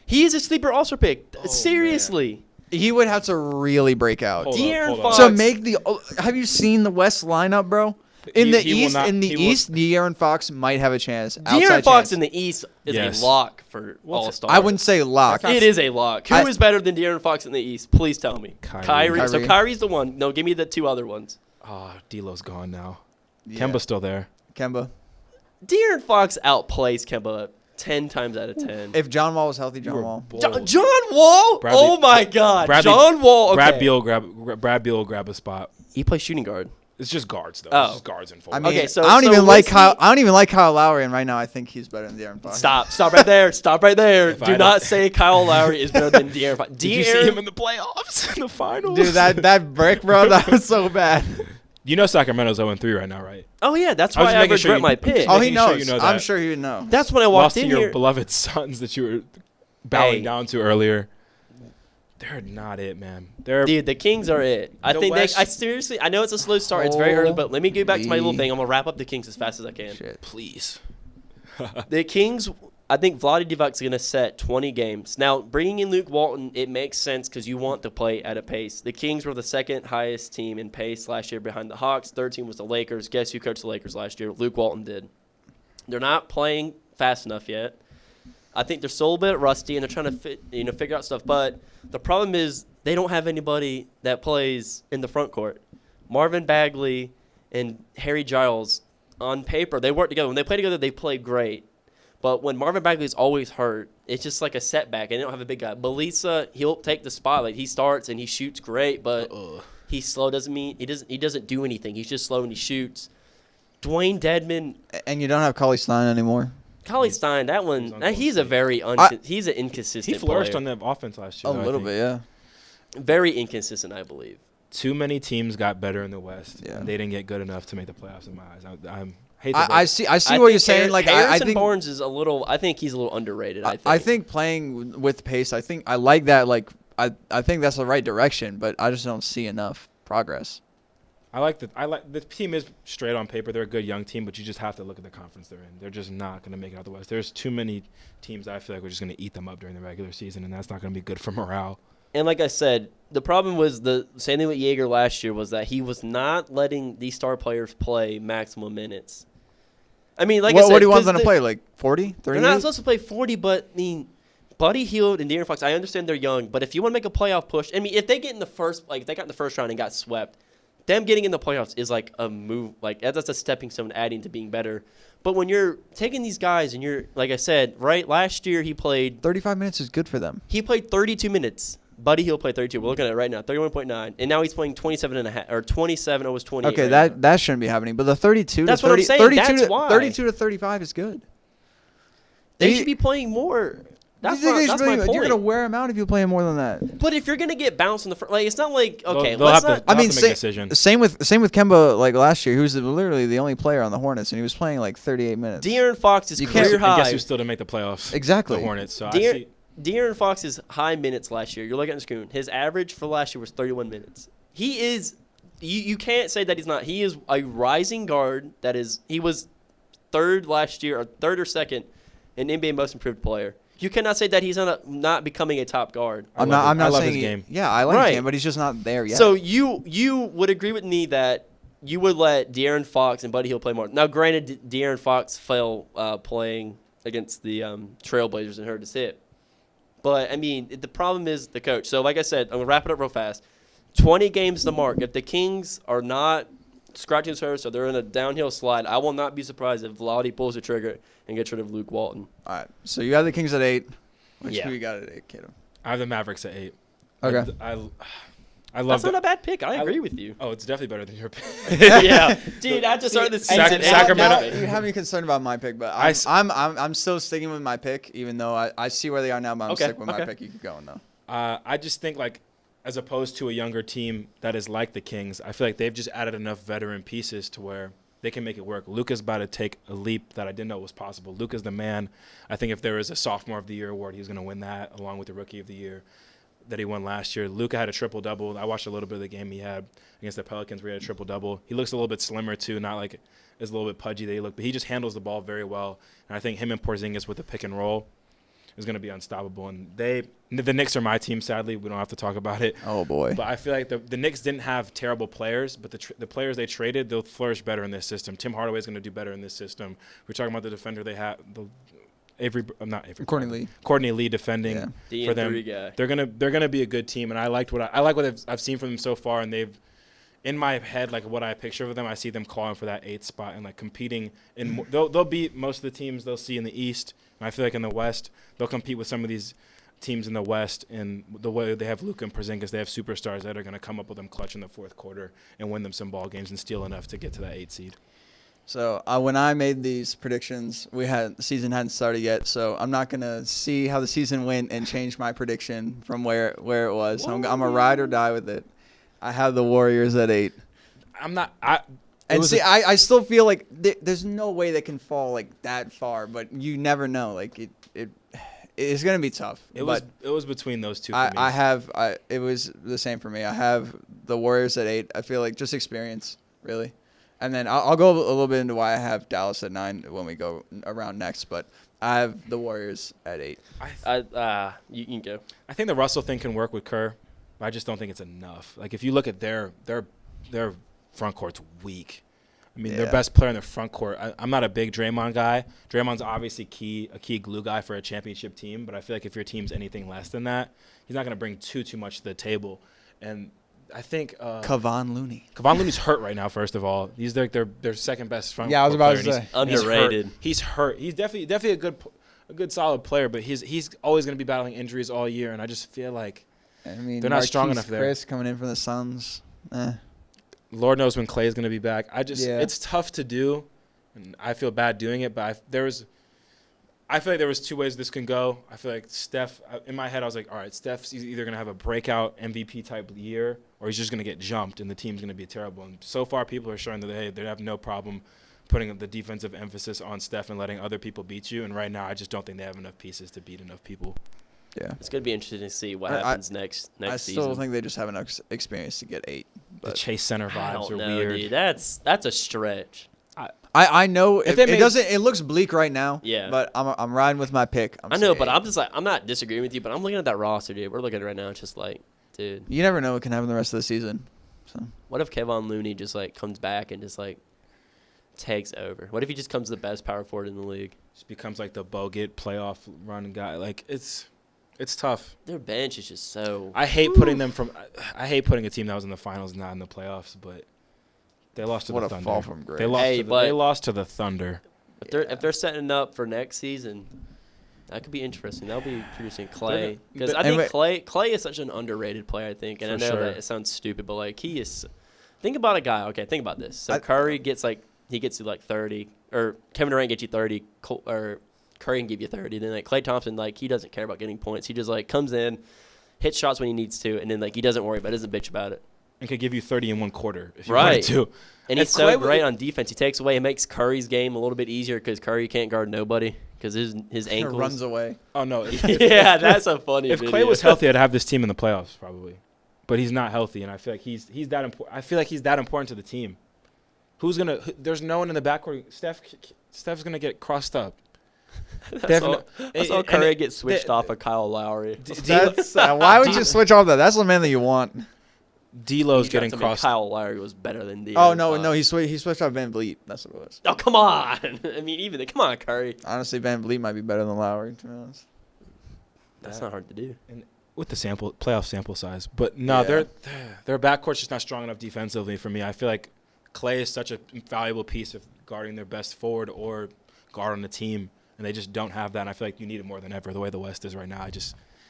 He is a sleeper All-Star pick. Seriously. He would have to really break out Hold De'Aaron up. Fox- to make the. Have you seen the West lineup, bro? In He- the he will East, not- in the he will- East, De'Aaron Fox might have a chance. De'Aaron outside Fox chance. in the East is Yes. a lock for All-Star. I wouldn't say lock. It is a lock. Who I- is better than De'Aaron Fox in the East? Please tell me. Kyrie. So Kyrie. Kyrie's the one. No, give me the two other ones. Oh, D'Lo's gone now. Yeah. Kemba's still there. Kemba. De'Aaron Fox outplays Kemba 10 times out of 10. If John Wall was healthy, You John were Wall. bold. John Wall? Bradley- Oh my God. Bradley- John Wall. Okay. Brad Beal will grab a spot. He plays shooting guard. It's just guards, though. Oh. It's just guards and I forwards. mean, Okay, so- I don't so even what's like Kyle Lowry, and right now I think he's better than De'Aaron Fox. Stop right there. Stop right there. If I Do had not a- say Kyle Lowry is better than De'Aaron Fox. Did you see him in the playoffs, in the finals? Dude, that brick, bro, that was so bad. You know Sacramento's 0-3 right now, right? Oh, yeah. That's I was why just I making sure regret you- my I'm pick. just Oh, he making sure knows. you know I'm that. sure he would know. That's when I walked Lost to in your here. beloved Suns that you were bowing Hey. down to earlier. They're not it, man. They're Dude, the Kings are it. I The think West- I know it's a slow start. It's very early, but let me get back to my little Holy thing. I'm going to wrap up the Kings as fast as I can. Shit. please. The Kings, I think Vlade Divac's going to set 20 games. Now, bringing in Luke Walton, it makes sense because you want to play at a pace. The Kings were the second highest team in pace last year behind the Hawks. Third team was the Lakers. Guess who coached the Lakers last year? Luke Walton did. They're not playing fast enough yet. I think they're still a little bit rusty, and they're trying to figure out stuff. But the problem is they don't have anybody that plays in the front court. Marvin Bagley and Harry Giles, on paper, they work together. When they play together, they play great. But when Marvin Bagley's always hurt, it's just like a setback, and they don't have a big guy. Belisa, he'll take the spotlight. He starts and he shoots great, but he's slow. Doesn't mean he doesn't do anything. He's just slow and he shoots. Dwayne Dedman, And you don't have Cauley Stein anymore. Collie Stein, that one, he's a very he's an inconsistent. He flourished player. on the offense last A year. though, I little think. bit, yeah. Very inconsistent, I believe. Too many teams got better in the West, Yeah. and they didn't get good enough to make the playoffs in my eyes. I hate I see what you're saying. Like I Harrison think Barnes is a little. I think he's a little underrated. I think playing with pace. I think I like that. Like I think that's the right direction, but I just don't see enough progress. I like the team is straight on paper. They're a good young team, but you just have to look at the conference they're in. They're just not going to make it out the West. There's too many teams I feel like we're just going to eat them up during the regular season, and that's not going to be good for morale. And like I said, the problem was the same thing with Jaeger last year was that he was not letting these star players play maximum minutes. I mean, like I said, What do you want 'cause them to play? Like 40, They're 30? not supposed to play 40, but I mean, Buddy Hield and De'Aaron Fox. I understand they're young, but if you want to make a playoff push, I mean, if they get in the first, like they got in the first round and got swept, them getting in the playoffs is like a move. Like that's a stepping stone, adding to being better. But when you're taking these guys and you're, like I said, right? Last year he played 35 minutes is good for them. 32 minutes. Buddy Hield played 32. We're looking at it right now, 31.9, and now he's playing 27 and a half or 27. It was 28. Okay, right now. that shouldn't be happening. But the 32 That's to what I'm 30, saying. 32 That's to why. 32 to 35 is good. They You- should be playing more. That's You think my, they that's should my be- point. You're gonna wear them out if you play more than that. But if you're gonna get bounced in the front, like it's not like okay, They'll let's have not. to, I mean, make a decision. Same with Kemba. Like last year, he was literally the only player on the Hornets, and he was playing like 38 minutes. De'Aaron Fox's You can't- career And guess high. who still didn't make the playoffs? Exactly. The Hornets. So I De'Aaron, see. De'Aaron Fox's high minutes last year. You're looking at the screen. His average for last year was 31 minutes. He is. You can't say that he's not. He is a rising guard. That is. He was third last year, or third or second, in NBA Most Improved Player. You cannot say that he's not becoming a top guard. I'm I not love saying his game. Yeah, I like Right. his game, but he's just not there yet. So you would agree with me that you would let De'Aaron Fox and Buddy Hield play more. Now, granted, De'Aaron Fox fell playing against the Trailblazers and hurt his hip. But, I mean, the problem is the coach. So, like I said, I'm going to wrap it up real fast. 20 games to mark. If the Kings are not scratching the surface or they're in a downhill slide, I will not be surprised if Vlade pulls the trigger and gets rid of Luke Walton. all right. So you have the Kings at 8. Which Yeah. who you got at 8, Kaiden? I have the Mavericks at 8. Okay. I love That's that. not a bad pick. I agree with you. Oh, it's definitely better than your pick. Yeah. Dude, I just started the season. Sacramento- You have me concerned about my pick, but I I'm still sticking with my pick, even though I see where they are now. But I'm Okay, sticking with my okay. pick. You keep going though. I just think, like, as opposed to a younger team that is like the Kings, I feel like they've just added enough veteran pieces to where they can make it work. Luka's about to take a leap that I didn't know was possible. Luka's the man. I think if there was a Sophomore of the Year award, he's going to win that along with the Rookie of the Year that he won last year. Luka had a triple-double. I watched a little bit of the game he had against the Pelicans where he had a triple-double. He looks a little bit slimmer, too, not like as a little bit pudgy that he looked, but he just handles the ball very well. And I think him and Porzingis with the pick and roll is going to be unstoppable. And the Knicks are my team, sadly. We don't have to talk about it. Oh boy. But I feel like the Knicks didn't have terrible players, but the players they traded, they'll flourish better in this system. Tim Hardaway is going to do better in this system. We're talking about the defender they have, Courtney Lee defending Yeah. for them. D&3 guy. They're gonna be a good team, and I like what I've seen from them so far. And they've, in my head, like what I picture of them, I see them calling for that 8th spot and like competing. They'll beat most of the teams they'll see in the East, and I feel like in the West they'll compete with some of these teams in the West, and the way they have Luka and Porzingis, they have superstars that are going to come up with them clutch in the fourth quarter and win them some ball games and steal enough to get to that 8 seed. So when I made these predictions, the season hadn't started yet, so I'm not gonna see how the season went and change my prediction from where it was. So I'm a ride or die with it. I have the Warriors at 8. I'm not. I still feel like there's no way they can fall like that far, but you never know. Like it's gonna be tough. It was between those two. For me. It was the same for me. I have the Warriors at 8. I feel like just experience, really. And then I'll go a little bit into why I have Dallas at 9 when we go around next, but I have the Warriors at 8. You can go. I think the Russell thing can work with Kerr. But I just don't think it's enough. Like if you look at their front court's weak. I mean, their best player in the front court. I'm not a big Draymond guy. Draymond's obviously a key glue guy for a championship team, but I feel like if your team's anything less than that, he's not going to bring too much to the table. And I think Kevon Looney. Kevon Looney's hurt right now. First of all, he's like their second best front. Yeah, I was about to say underrated. He's hurt. He's definitely a good solid player, but he's always going to be battling injuries all year, and I just feel like they're not strong enough there. Chris coming in from the Suns. Lord knows when Clay is going to be back. It's tough to do, and I feel bad doing it. But I feel like there was 2 ways this can go. I feel like Steph, in my head, I was like, all right, Steph's either going to have a breakout MVP type year, or he's just going to get jumped, and the team's going to be terrible. And so far, people are showing that they have no problem putting the defensive emphasis on Steph and letting other people beat you. And right now, I just don't think they have enough pieces to beat enough people. Yeah, it's going to be interesting to see what happens next season. I still think they just have enough experience to get 8. The Chase Center vibes are weird. Dude. That's a stretch. I know it looks bleak right now. Yeah, but I'm riding with my pick. I know, but I'm just like I'm not disagreeing with you, but I'm looking at that roster, dude. We're looking at it right now. It's just like, dude, you never know what can happen the rest of the season. So what if Kevon Looney just like comes back and just like takes over? What if he just becomes the best power forward in the league? Just becomes like the Bogut playoff run guy. Like it's tough. Their bench is just so. I hate putting a team that was in the finals not in the playoffs, but they lost to the Thunder. Fall from grace. They lost to the Thunder. If they're setting up for next season, that could be interesting. That'll be interesting. Clay, because I think Clay is such an underrated player. I think, and I know that it sounds stupid, but like he is. Think about a guy. Okay, think about this. So Curry gets you like 30, or Kevin Durant gets you 30, or Curry can give you 30. Then like Klay Thompson, like he doesn't care about getting points. He just like comes in, hits shots when he needs to, and then like he doesn't worry about it, doesn't bitch about it. And could give you 30 in 1 quarter if you wanted to. And he's so great on defense. He takes away. It makes Curry's game a little bit easier because Curry can't guard nobody because his ankles. Runs away. Oh, no. Yeah, that's a funny If video. Clay was healthy, I'd have this team in the playoffs probably. But he's not healthy, and I feel like he's that important. I feel like he's that important to the team. There's no one in the backcourt. Steph's going to get crossed up. I saw Curry get switched off of Kyle Lowry. Why would you switch off that? That's the man that you want. D'Lo's getting crossed. Kyle Lowry was better than D'Lo. Oh no, he switched off Van Vliet. That's what it was. Oh come on! I mean, come on, Curry. Honestly, Van Vliet might be better than Lowry. To be honest, that's not hard to do. And with the playoff sample size, but no, their backcourt's just not strong enough defensively for me. I feel like Clay is such a valuable piece of guarding their best forward or guard on the team, and they just don't have that. And I feel like you need it more than ever. The way the West is right now,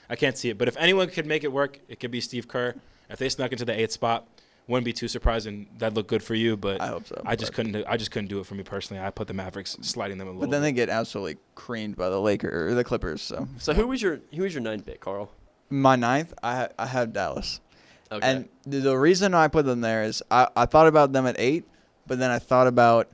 I can't see it. But if anyone could make it work, it could be Steve Kerr. If they snuck into the 8th spot, wouldn't be too surprising. That'd look good for you, but I hope so. I just couldn't do it for me personally. I put the Mavericks sliding them a little. But then they get absolutely creamed by the Clippers. So who was your 9th pick, Carl? My 9th, I have Dallas. Okay. And the reason I put them there is I thought about them at 8, but then I thought about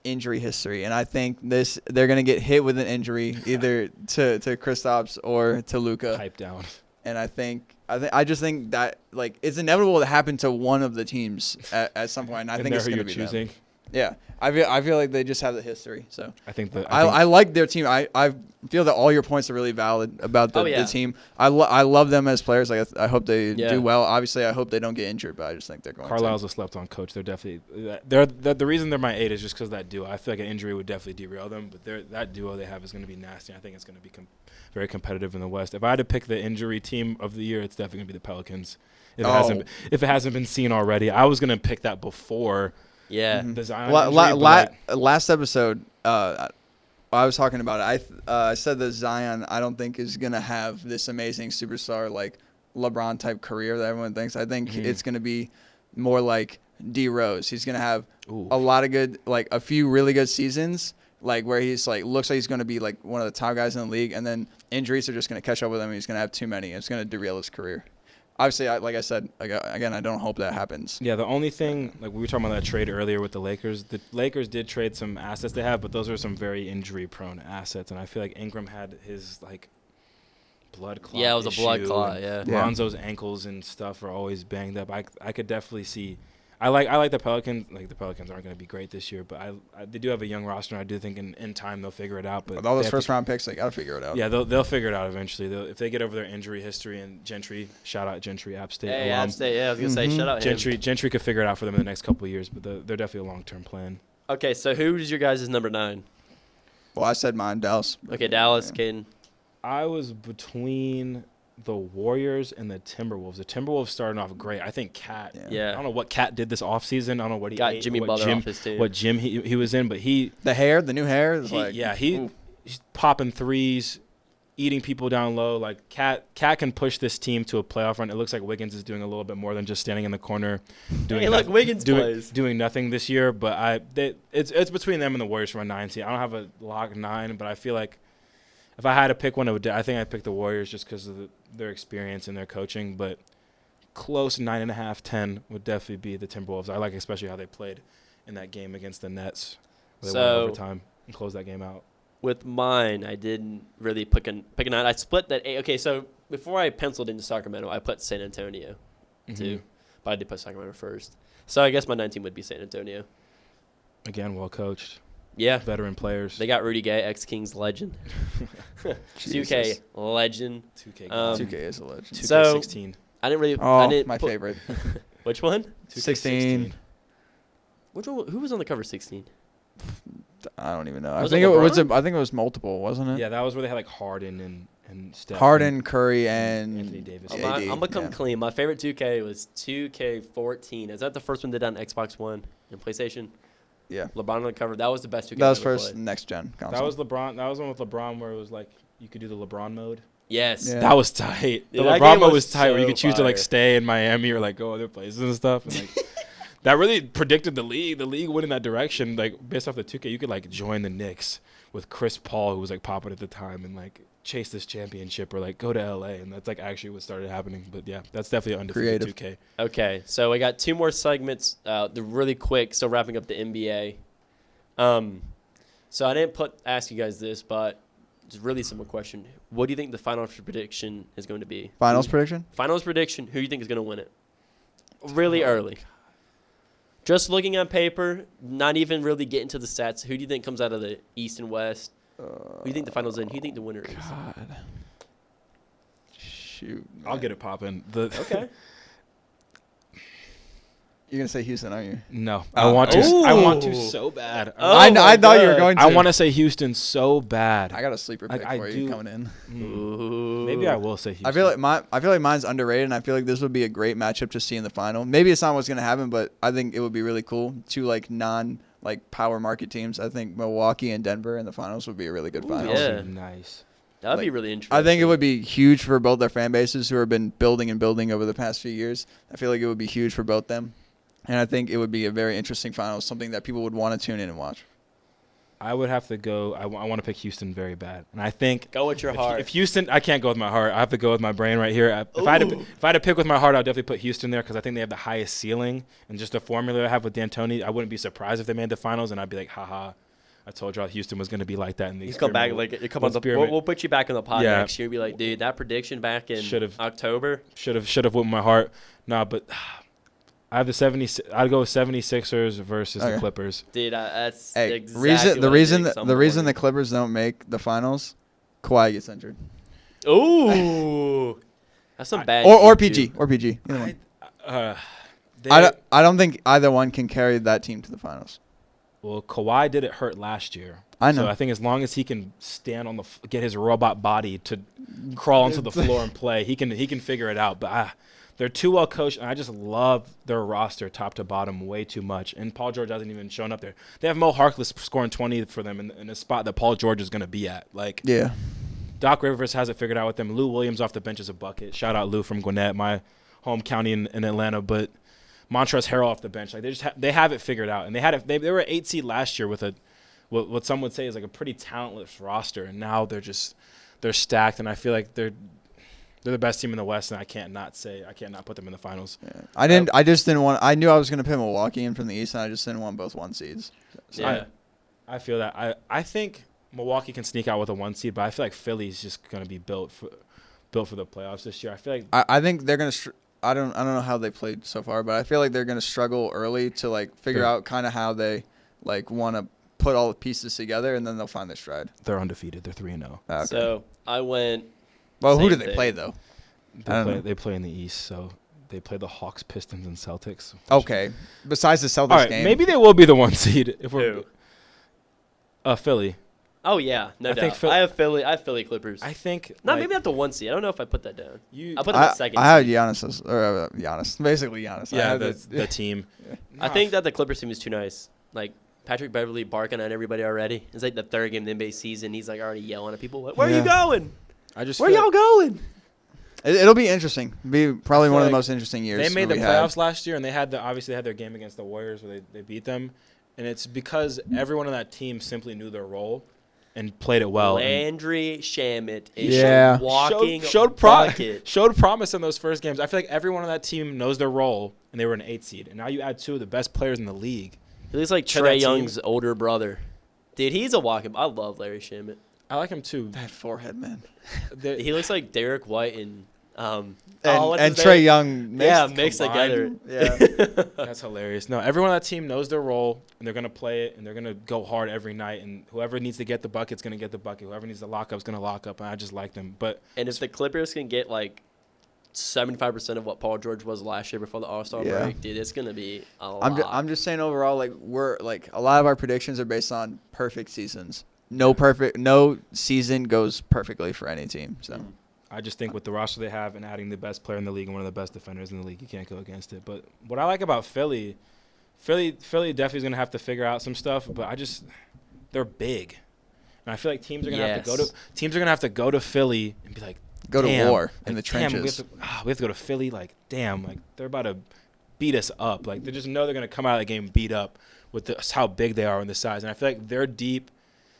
injury history, and I think they're gonna get hit with an injury either to Kristaps or to Luka. Pipe down. And I just think that like it's inevitable to happen to one of the teams at some point. And I think it's going to be choosing. Them. Yeah, I feel like they just have the history. So I think I like their team. I feel that all your points are really valid about the team. I love them as players. Like I hope they do well. Obviously, I hope they don't get injured, but I just think they're going. Carlisle's a slept-on coach. They're definitely the reason they're my 8 is just because that duo. I feel like an injury would definitely derail them, but that duo they have is going to be nasty. I think it's going to be very competitive in the West. If I had to pick the injury team of the year, it's definitely going to be the Pelicans. If it hasn't been seen already, I was going to pick that before. Yeah. The Zion last episode, I was talking about it. I said that Zion, I don't think is gonna have this amazing superstar like LeBron type career that everyone thinks. I think it's gonna be more like D Rose. He's gonna have a lot of good, like a few really good seasons, like where he's like looks like he's gonna be like one of the top guys in the league, and then injuries are just gonna catch up with him. And he's gonna have too many. It's gonna derail his career. Obviously, like I said, again, I don't hope that happens. Yeah, the only thing, like we were talking about that trade earlier with the Lakers. The Lakers did trade some assets they have, but those are some very injury-prone assets. And I feel like Ingram had his, like, blood clot. Yeah, it was a blood issue, clot, and yeah. Lonzo's ankles and stuff are always banged up. I could definitely see. I like the Pelicans. Like, the Pelicans aren't going to be great this year, but they do have a young roster, and I do think in time they'll figure it out. But with all those first-round picks, they got to figure it out. Yeah, they'll figure it out eventually. If they get over their injury history, and Gentry, shout out Gentry, App State. Hey, App State, yeah, I was going to say, shout out him. Gentry could figure it out for them in the next couple of years, but they're definitely a long-term plan. Okay, so who is your guys' number 9? Well, I said mine, Dallas. Okay, Dallas, Yeah. Kaiden. I was between the Warriors and the Timberwolves. The Timberwolves started off great. I think Cat. Yeah. I don't know what Cat did this offseason. I don't know what he Got ate, Jimmy what Butler gym, off his team. what gym he was in, but The new hair is he's popping threes, eating people down low. Like Cat can push this team to a playoff run. It looks like Wiggins is doing a little bit more than just standing in the corner, Wiggins plays. doing nothing this year. But it's between them and the Warriors for a 9 seed. I don't have a lock 9, but I feel like if I had to pick one, I think I'd pick the Warriors just because of their experience and their coaching. But close 9.5, 10 would definitely be the Timberwolves. I like especially how they played in that game against the Nets. They went overtime and closed that game out. With mine, I didn't really pick a 9. I split that 8. Okay, so before I penciled into Sacramento, I put San Antonio too. But I did put Sacramento first. So I guess my 9 team would be San Antonio. Again, well coached. Yeah. Veteran players. They got Rudy Gay, ex-Kings legend. 2K legend. 2K. 2K is a legend. 2K16. I didn't really. Oh, I didn't my favorite. Which one? 16. Which one? Who was on the cover? 16. I don't even know. Was I it think it was multiple, wasn't it? Yeah, that was where they had like Harden and Steph. Harden, Curry, and Anthony Davis. I'm AD, gonna come clean. My favorite 2K was 2K14. Is that the first one they did on Xbox One and PlayStation? Yeah. LeBron on the cover. That was the best 2K. That was I ever first played. next gen console. That was LeBron. That was one with LeBron where it was like you could do the LeBron mode. Yes. Yeah. That was tight. Dude, The that LeBron game mode was was tight where you so could choose to like fire. stay in Miami or like go other places and stuff. And like that really predicted the league. The league went in that direction. Like based off the 2K, you could like join the Knicks with Chris Paul, who was like popping at the time, and like chase this championship or like go to LA. And that's like actually what started happening. But yeah, that's definitely undefeated Creative. 2K. Okay, so we got 2 more segments. They're really quick. So wrapping up the NBA. So I didn't ask you guys this, but it's a really simple question. What do you think the finals prediction is going to be? Finals prediction? Finals prediction. Who do you think is going to win it? Really early. Just looking on paper, not even really getting to the stats. Who do you think comes out of the East and West? Who do you think the finals in? Who do you think the winner is? God. Shoot. I'll man. get it popping. Okay. You're gonna say Houston, aren't you? No, I want to. I want to so bad. Oh I my thought you were God. going to. I want to say Houston so bad. I got a sleeper pick I for you do. coming in. Ooh. Maybe I will say Houston. I feel like mine's underrated, and I feel like this would be a great matchup to see in the final. Maybe it's not what's gonna happen, but I think it would be really cool. 2 like power market teams. I think Milwaukee and Denver in the finals would be a really good finals. yeah. Nice. That would be like, really interesting. I think it would be huge for both their fan bases who have been building and building over the past few years. I feel like it would be huge for both them. And I think it would be a very interesting final, something that people would want to tune in and watch. I would have to go. I want to pick Houston very bad, and I think Go with your heart. if Houston, I can't go with my heart. I have to go with my brain right here. If I had to pick with my heart, I'd definitely put Houston there because I think they have the highest ceiling, and just the formula I have with D'Antoni, I wouldn't be surprised if they made the finals, and I'd be like, haha, I told y'all Houston was going to be like that in the You come back experiment. you come on the. Experiment. We'll put you back on the pod Yeah. next year. Be like, dude, that prediction back in Should've. October. Should have went with my heart. Nah, but I have the 70. I'd go with 76ers versus the Okay. Clippers. Dude, that's Hey, exactly the what I reason think the reason the someone- Clippers don't make the finals, Kawhi gets injured, Ooh, that's some bad. or juju. PG or PG. Either one. I I don't think either one can carry that team to the finals. Well, Kawhi did it hurt last year. I know. So I think as long as he can stand on get his robot body to crawl onto the floor and play, he can figure it out. But they're too well coached, and I just love their roster top to bottom way too much. And Paul George hasn't even shown up there. They have Mo Harkless scoring 20 for them in a spot that Paul George is going to be at. Like, Yeah. Doc Rivers has it figured out with them. Lou Williams off the bench is a bucket. Shout out Lou from Gwinnett, my home county in Atlanta. But Montrezl Harrell off the bench, like they have it figured out. And they were an 8 seed last year with what some would say is like a pretty talentless roster, and now they're stacked. And I feel like they're the best team in the West, and I can't not put them in the finals. Yeah. I just didn't want. I knew I was going to pick Milwaukee in from the East, and I just didn't want both 1 seeds. So. Yeah. I feel that. I think Milwaukee can sneak out with a 1 seed, but I feel like Philly's just going to be built for the playoffs this year. I feel like I think they're going to. I don't know how they played so far, but I feel like they're going to struggle early to like figure out kind of how they like want to put all the pieces together, and then they'll find their stride. they're undefeated. They're 3-0. Okay. So I went. Well, who same do they thing. play though? They play in the East, so they play the Hawks, Pistons, and Celtics. Okay. Besides the Celtics All right, game, maybe they will be the 1 seed if we're Philly. Oh yeah, no I think doubt. I have Philly Clippers. I think Maybe not the 1 seed. I don't know if I put that down. I put them I at second. I had Giannis, basically Giannis. I yeah, had the team. I think that the Clippers team is too nice. Like Patrick Beverly barking at everybody already. It's like the 3rd game of the NBA season. He's like already yelling at people. Where are you going? Where y'all going? It'll be interesting. Be probably one of the like most interesting years. They made we the had. playoffs last year, and they had their game against the Warriors where they beat them, and it's because everyone on that team simply knew their role and played it well. Landry Shamet is Yeah. walking showed promise in those first games. I feel like everyone on that team knows their role, and they were an 8 seed. And now you add 2 of the best players in the league. He looks like To that Trae team. Young's older brother. Dude, he's a walking. I love Larry Shamet. I like him too. That forehead, man. He looks like Derek White and And what's his Trey name? Young. Mixed combined. together. Yeah. That's hilarious. No, everyone on that team knows their role, and they're going to play it, and they're going to go hard every night. And whoever needs to get the bucket's going to get the bucket. Whoever needs to lock up is going to lock up. And I just like them. But And if the Clippers can get like 75% of what Paul George was last year before the All-Star break, dude, it's going to be a lot. I'm just saying overall, like we're like a lot of our predictions are based on perfect seasons. No season goes perfectly for any team. So I just think with the roster they have and adding the best player in the league and one of the best defenders in the league, you can't go against it. But what I like about Philly definitely is going to have to figure out some stuff. But they're big, and I feel like teams are going to have to go to Philly and be like, go to damn, war in like, the damn, trenches. we have to go to Philly. Like, damn, like they're about to beat us up. Like they just know they're going to come out of the game beat up with how big they are and the size. And I feel like they're deep.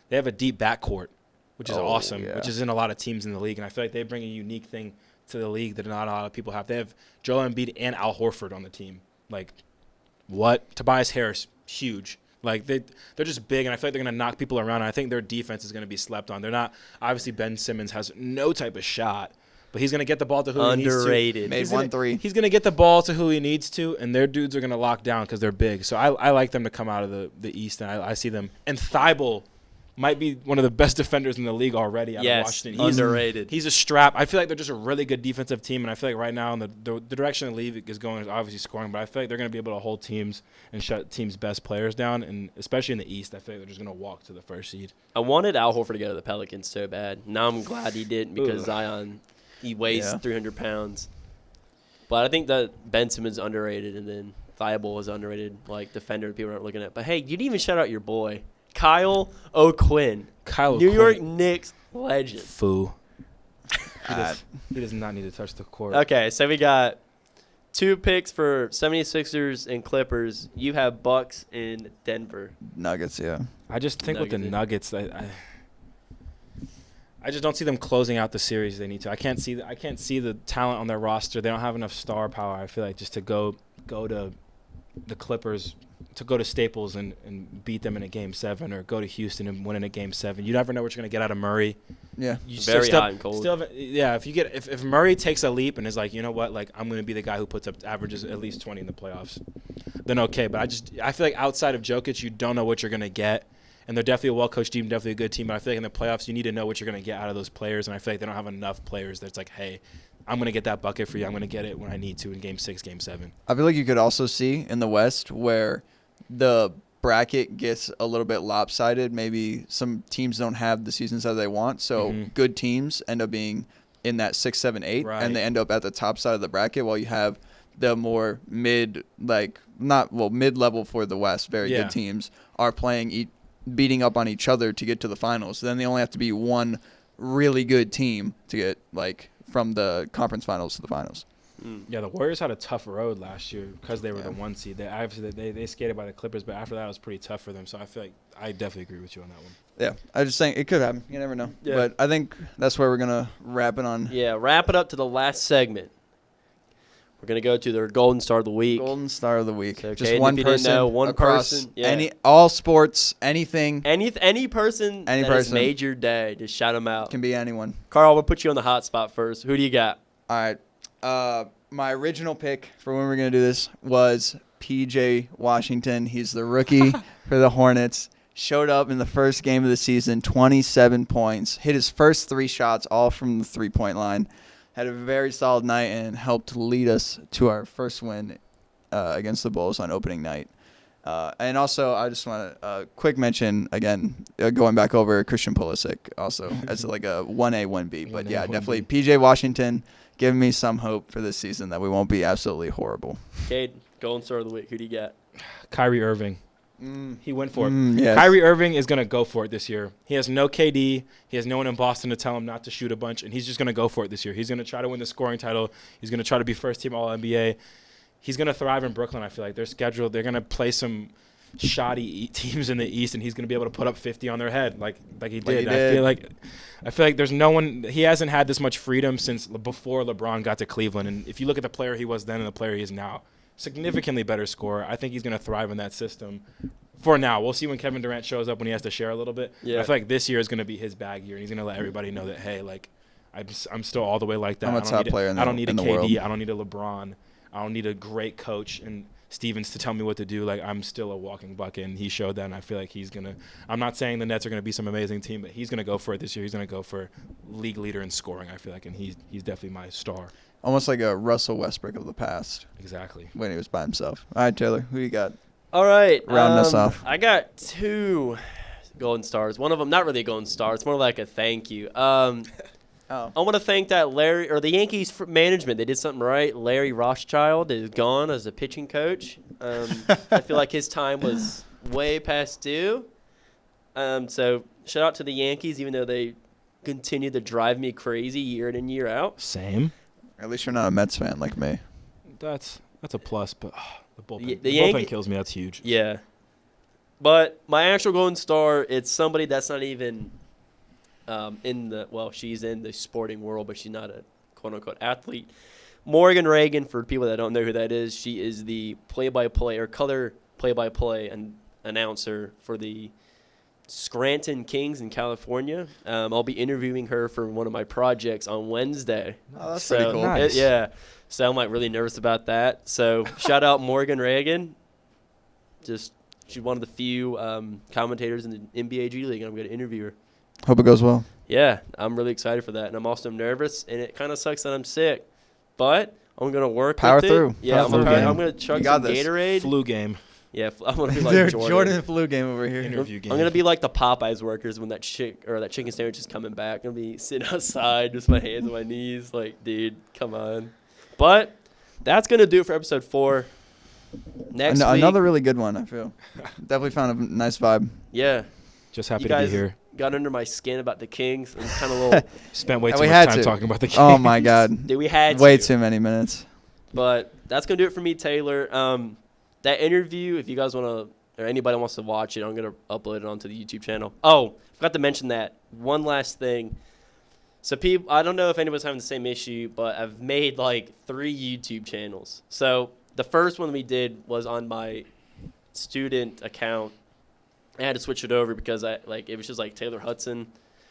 They have a deep backcourt, which is awesome, which is in a lot of teams in the league. And I feel like they bring a unique thing to the league that not a lot of people have. They have Joel Embiid and Al Horford on the team. Like, what? Tobias Harris, huge. Like, they're just big, and I feel like they're going to knock people around. And I think their defense is going to be slept on. They're not – obviously, Ben Simmons has no type of shot, but he's going to get the ball to who he needs to. Underrated. Made 1-3. He's going to get the ball to who he needs to, and their dudes are going to lock down because they're big. So I like them to come out of the East, and I see them. And Thibault might be one of the best defenders in the league already out of Washington. Underrated. He's a strap. I feel like they're just a really good defensive team, and I feel like right now the direction the league is going is obviously scoring, but I feel like they're going to be able to hold teams and shut teams' best players down, and especially in the East, I feel like they're just going to walk to the first seed. I wanted Al Horford to go to the Pelicans so bad. Now I'm glad he didn't because Zion, he weighs 300 pounds. But I think that Ben Simmons is underrated, and then Thibault is underrated, like defender people aren't looking at. But hey, you didn't even shout out your boy, Kyle O'Quinn. New York Knicks legend. Foo. He does not need to touch the court. Okay, so we got 2 picks for 76ers and Clippers. You have Bucks and Denver. Nuggets, yeah. I just think with the Nuggets, I just don't see them closing out the series they need to. I can't see the talent on their roster. They don't have enough star power, I feel like, just to go to the Clippers, to go to Staples and beat them in a Game 7, or go to Houston and win in a Game 7. You never know what you're going to get out of Murray. Yeah. Very hot and cold. If Murray takes a leap and is like, you know what, like I'm going to be the guy who puts up averages at least 20 in the playoffs, then okay. But I feel like outside of Jokic, you don't know what you're going to get. And they're definitely a well-coached team, definitely a good team. But I feel like in the playoffs, you need to know what you're going to get out of those players. And I feel like they don't have enough players that's like, hey, I'm going to get that bucket for you. I'm going to get it when I need to in Game 6, Game 7. I feel like you could also see in the West where the bracket gets a little bit lopsided. Maybe some teams don't have the seasons that they want. So good teams end up being in that 6, 7, 8, Right. and they end up at the top side of the bracket, while you have the more mid-level for the West, very Yeah. good teams are playing, beating up on each other to get to the finals. Then they only have to be one really good team to get from the conference finals to the finals. Yeah, the Warriors had a tough road last year because they were the 1 seed. They skated by the Clippers, but after that it was pretty tough for them. So I feel like I definitely agree with you on that one. Yeah, I just think it could happen. You never know. Yeah. But I think that's where we're gonna wrap it on. Yeah, wrap it up to the last segment. We're going to go to their Golden Star of the Week. Golden Star of the Week. So, Just Kaiden, one if you didn't person. know, one across person, yeah. all sports, anything Any person that has made your day, just shout them out. can be anyone. Carl, we'll put you on the hot spot first. Who do you got? All right. My original pick for when we're gonna do this was PJ Washington. He's the rookie for the Hornets. Showed up in the first game of the season, 27 points. Hit his first 3 shots, all from the 3-point line. Had a very solid night and helped lead us to our first win against the Bulls on opening night. And also, I just want to quick mention, again, going back over Christian Pulisic also as like a 1A, 1B. But, 1A, yeah, 1B. definitely PJ Washington giving me some hope for this season that we won't be absolutely horrible. Cade, Golden Star of the Week. Who do you got? Kyrie Irving. He went for it. Yes. Kyrie Irving is going to go for it this year. He has no KD. He has no one in Boston to tell him not to shoot a bunch, and he's just going to go for it this year. He's going to try to win the scoring title. He's going to try to be first-team All-NBA. He's going to thrive in Brooklyn, I feel like. They're scheduled. They're going to play some shoddy teams in the East, and he's going to be able to put up 50 on their head like he did. I feel like there's no one – he hasn't had this much freedom since before LeBron got to Cleveland. And if you look at the player he was then and the player he is now, significantly better scorer. I think he's going to thrive in that system for now. We'll see when Kevin Durant shows up when he has to share a little bit. Yeah. I feel like this year is going to be his bag year, and he's going to let everybody know that, hey, like I'm still all the way like that. I'm a top player I don't need a in the KD. world. I don't need a LeBron. I don't need a great coach and Stevens to tell me what to do. Like, I'm still a walking bucket, and he showed that, and I feel like he's going to – I'm not saying the Nets are going to be some amazing team, but he's going to go for it this year. He's going to go for league leader in scoring, I feel like, and he's definitely my star. Almost like a Russell Westbrook of the past Exactly. when he was by himself. All right, Taylor, who you got? All right. Round us off. I got 2 Golden Stars. One of them, not really a Golden Star. It's more like a thank you. I want to thank that the Yankees management. They did something right. Larry Rothschild is gone as a pitching coach. I feel like his time was way past due. So shout out to the Yankees, even though they continue to drive me crazy year in and year out. Same. At least you're not a Mets fan like me. That's a plus, but the bullpen, The bullpen kills me. That's huge. Yeah. But my actual Golden Star, it's somebody that's not even she's in the sporting world, but she's not a quote-unquote athlete. Morgan Reagan, for people that don't know who that is, she is the play-by-play or color play-by-play and announcer for the Scranton Kings in California. I'll be interviewing her for one of my projects on Wednesday. Oh, that's pretty cool. Nice. Yeah. So I'm really nervous about that. So shout out Morgan Reagan. She's one of the few commentators in the NBA G League, and I'm going to interview her. Hope it goes well. Yeah, I'm really excited for that, and I'm also nervous, and it kind of sucks that I'm sick, but I'm gonna work. Power with it. through. Yeah, Power through. I'm gonna chug some Gatorade. Flu game. Yeah, I'm gonna be like Jordan. flu game over here. Interview game. I'm gonna be like the Popeyes workers when that chicken sandwich is coming back. I'm gonna be sitting outside, just my hands on my knees, like, dude, come on. But that's gonna do it for episode 4. Next week, Another really good one, I feel. Definitely found a nice vibe. Yeah, Just happy you to be guys here. got under my skin about the Kings. I'm kind of a little. Spent way And too we much had time to. talking about the game. Oh, my God. Dude, we had Way to. too many minutes. But that's going to do it for me, Taylor. That interview, if you guys want to, or anybody wants to watch it, I'm going to upload it onto the YouTube channel. Oh, forgot to mention that. One last thing. So people, I don't know if anybody's having the same issue, but I've made like 3 YouTube channels. So the first one we did was on my student account. I had to switch it over because it was just like Taylor Hudson. And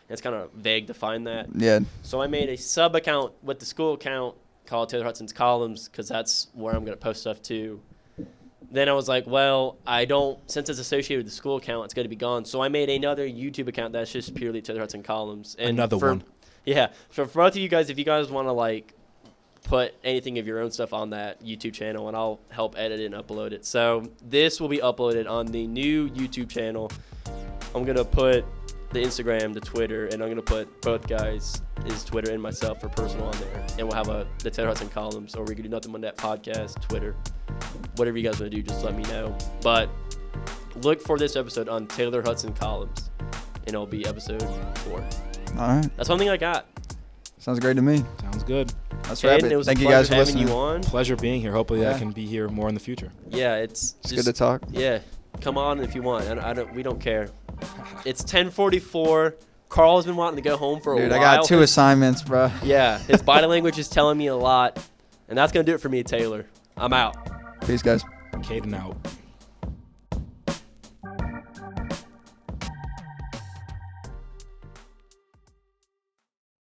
it's kind of vague to find that. Yeah. So I made a sub account with the school account called TaylorHColums because that's where I'm going to post stuff to. Then I was like, well, since it's associated with the school account, it's going to be gone. So I made another YouTube account that's just purely TaylorHColums. And Another one. Yeah. So for both of you guys, if you guys want to put anything of your own stuff on that YouTube channel, and I'll help edit it and upload it. So this will be uploaded on the new YouTube channel. I'm going to put the Instagram, the Twitter, and I'm gonna put both guys' Twitter and myself for personal on there, and we'll have the TaylorHColums, or we can do Nothing But Net podcast, Twitter, whatever you guys want to do. Just let me know. But look for this episode on TaylorHColums, and it'll be episode 4. All right. That's one thing I got. Sounds great to me. Sounds good. Let's wrap Kaiden, it. it was Thank a you guys pleasure for having listening. you on. Pleasure being here. Hopefully Yeah. I can be here more in the future. Yeah, it's It's good to talk. Yeah, come on if you want. We don't care. It's 10:44. Carl's been wanting to go home for a Dude, while. I got 2 assignments, bro. Yeah, his body language is telling me a lot, and that's gonna do it for me, Taylor. I'm out. Peace, guys. Kaiden out.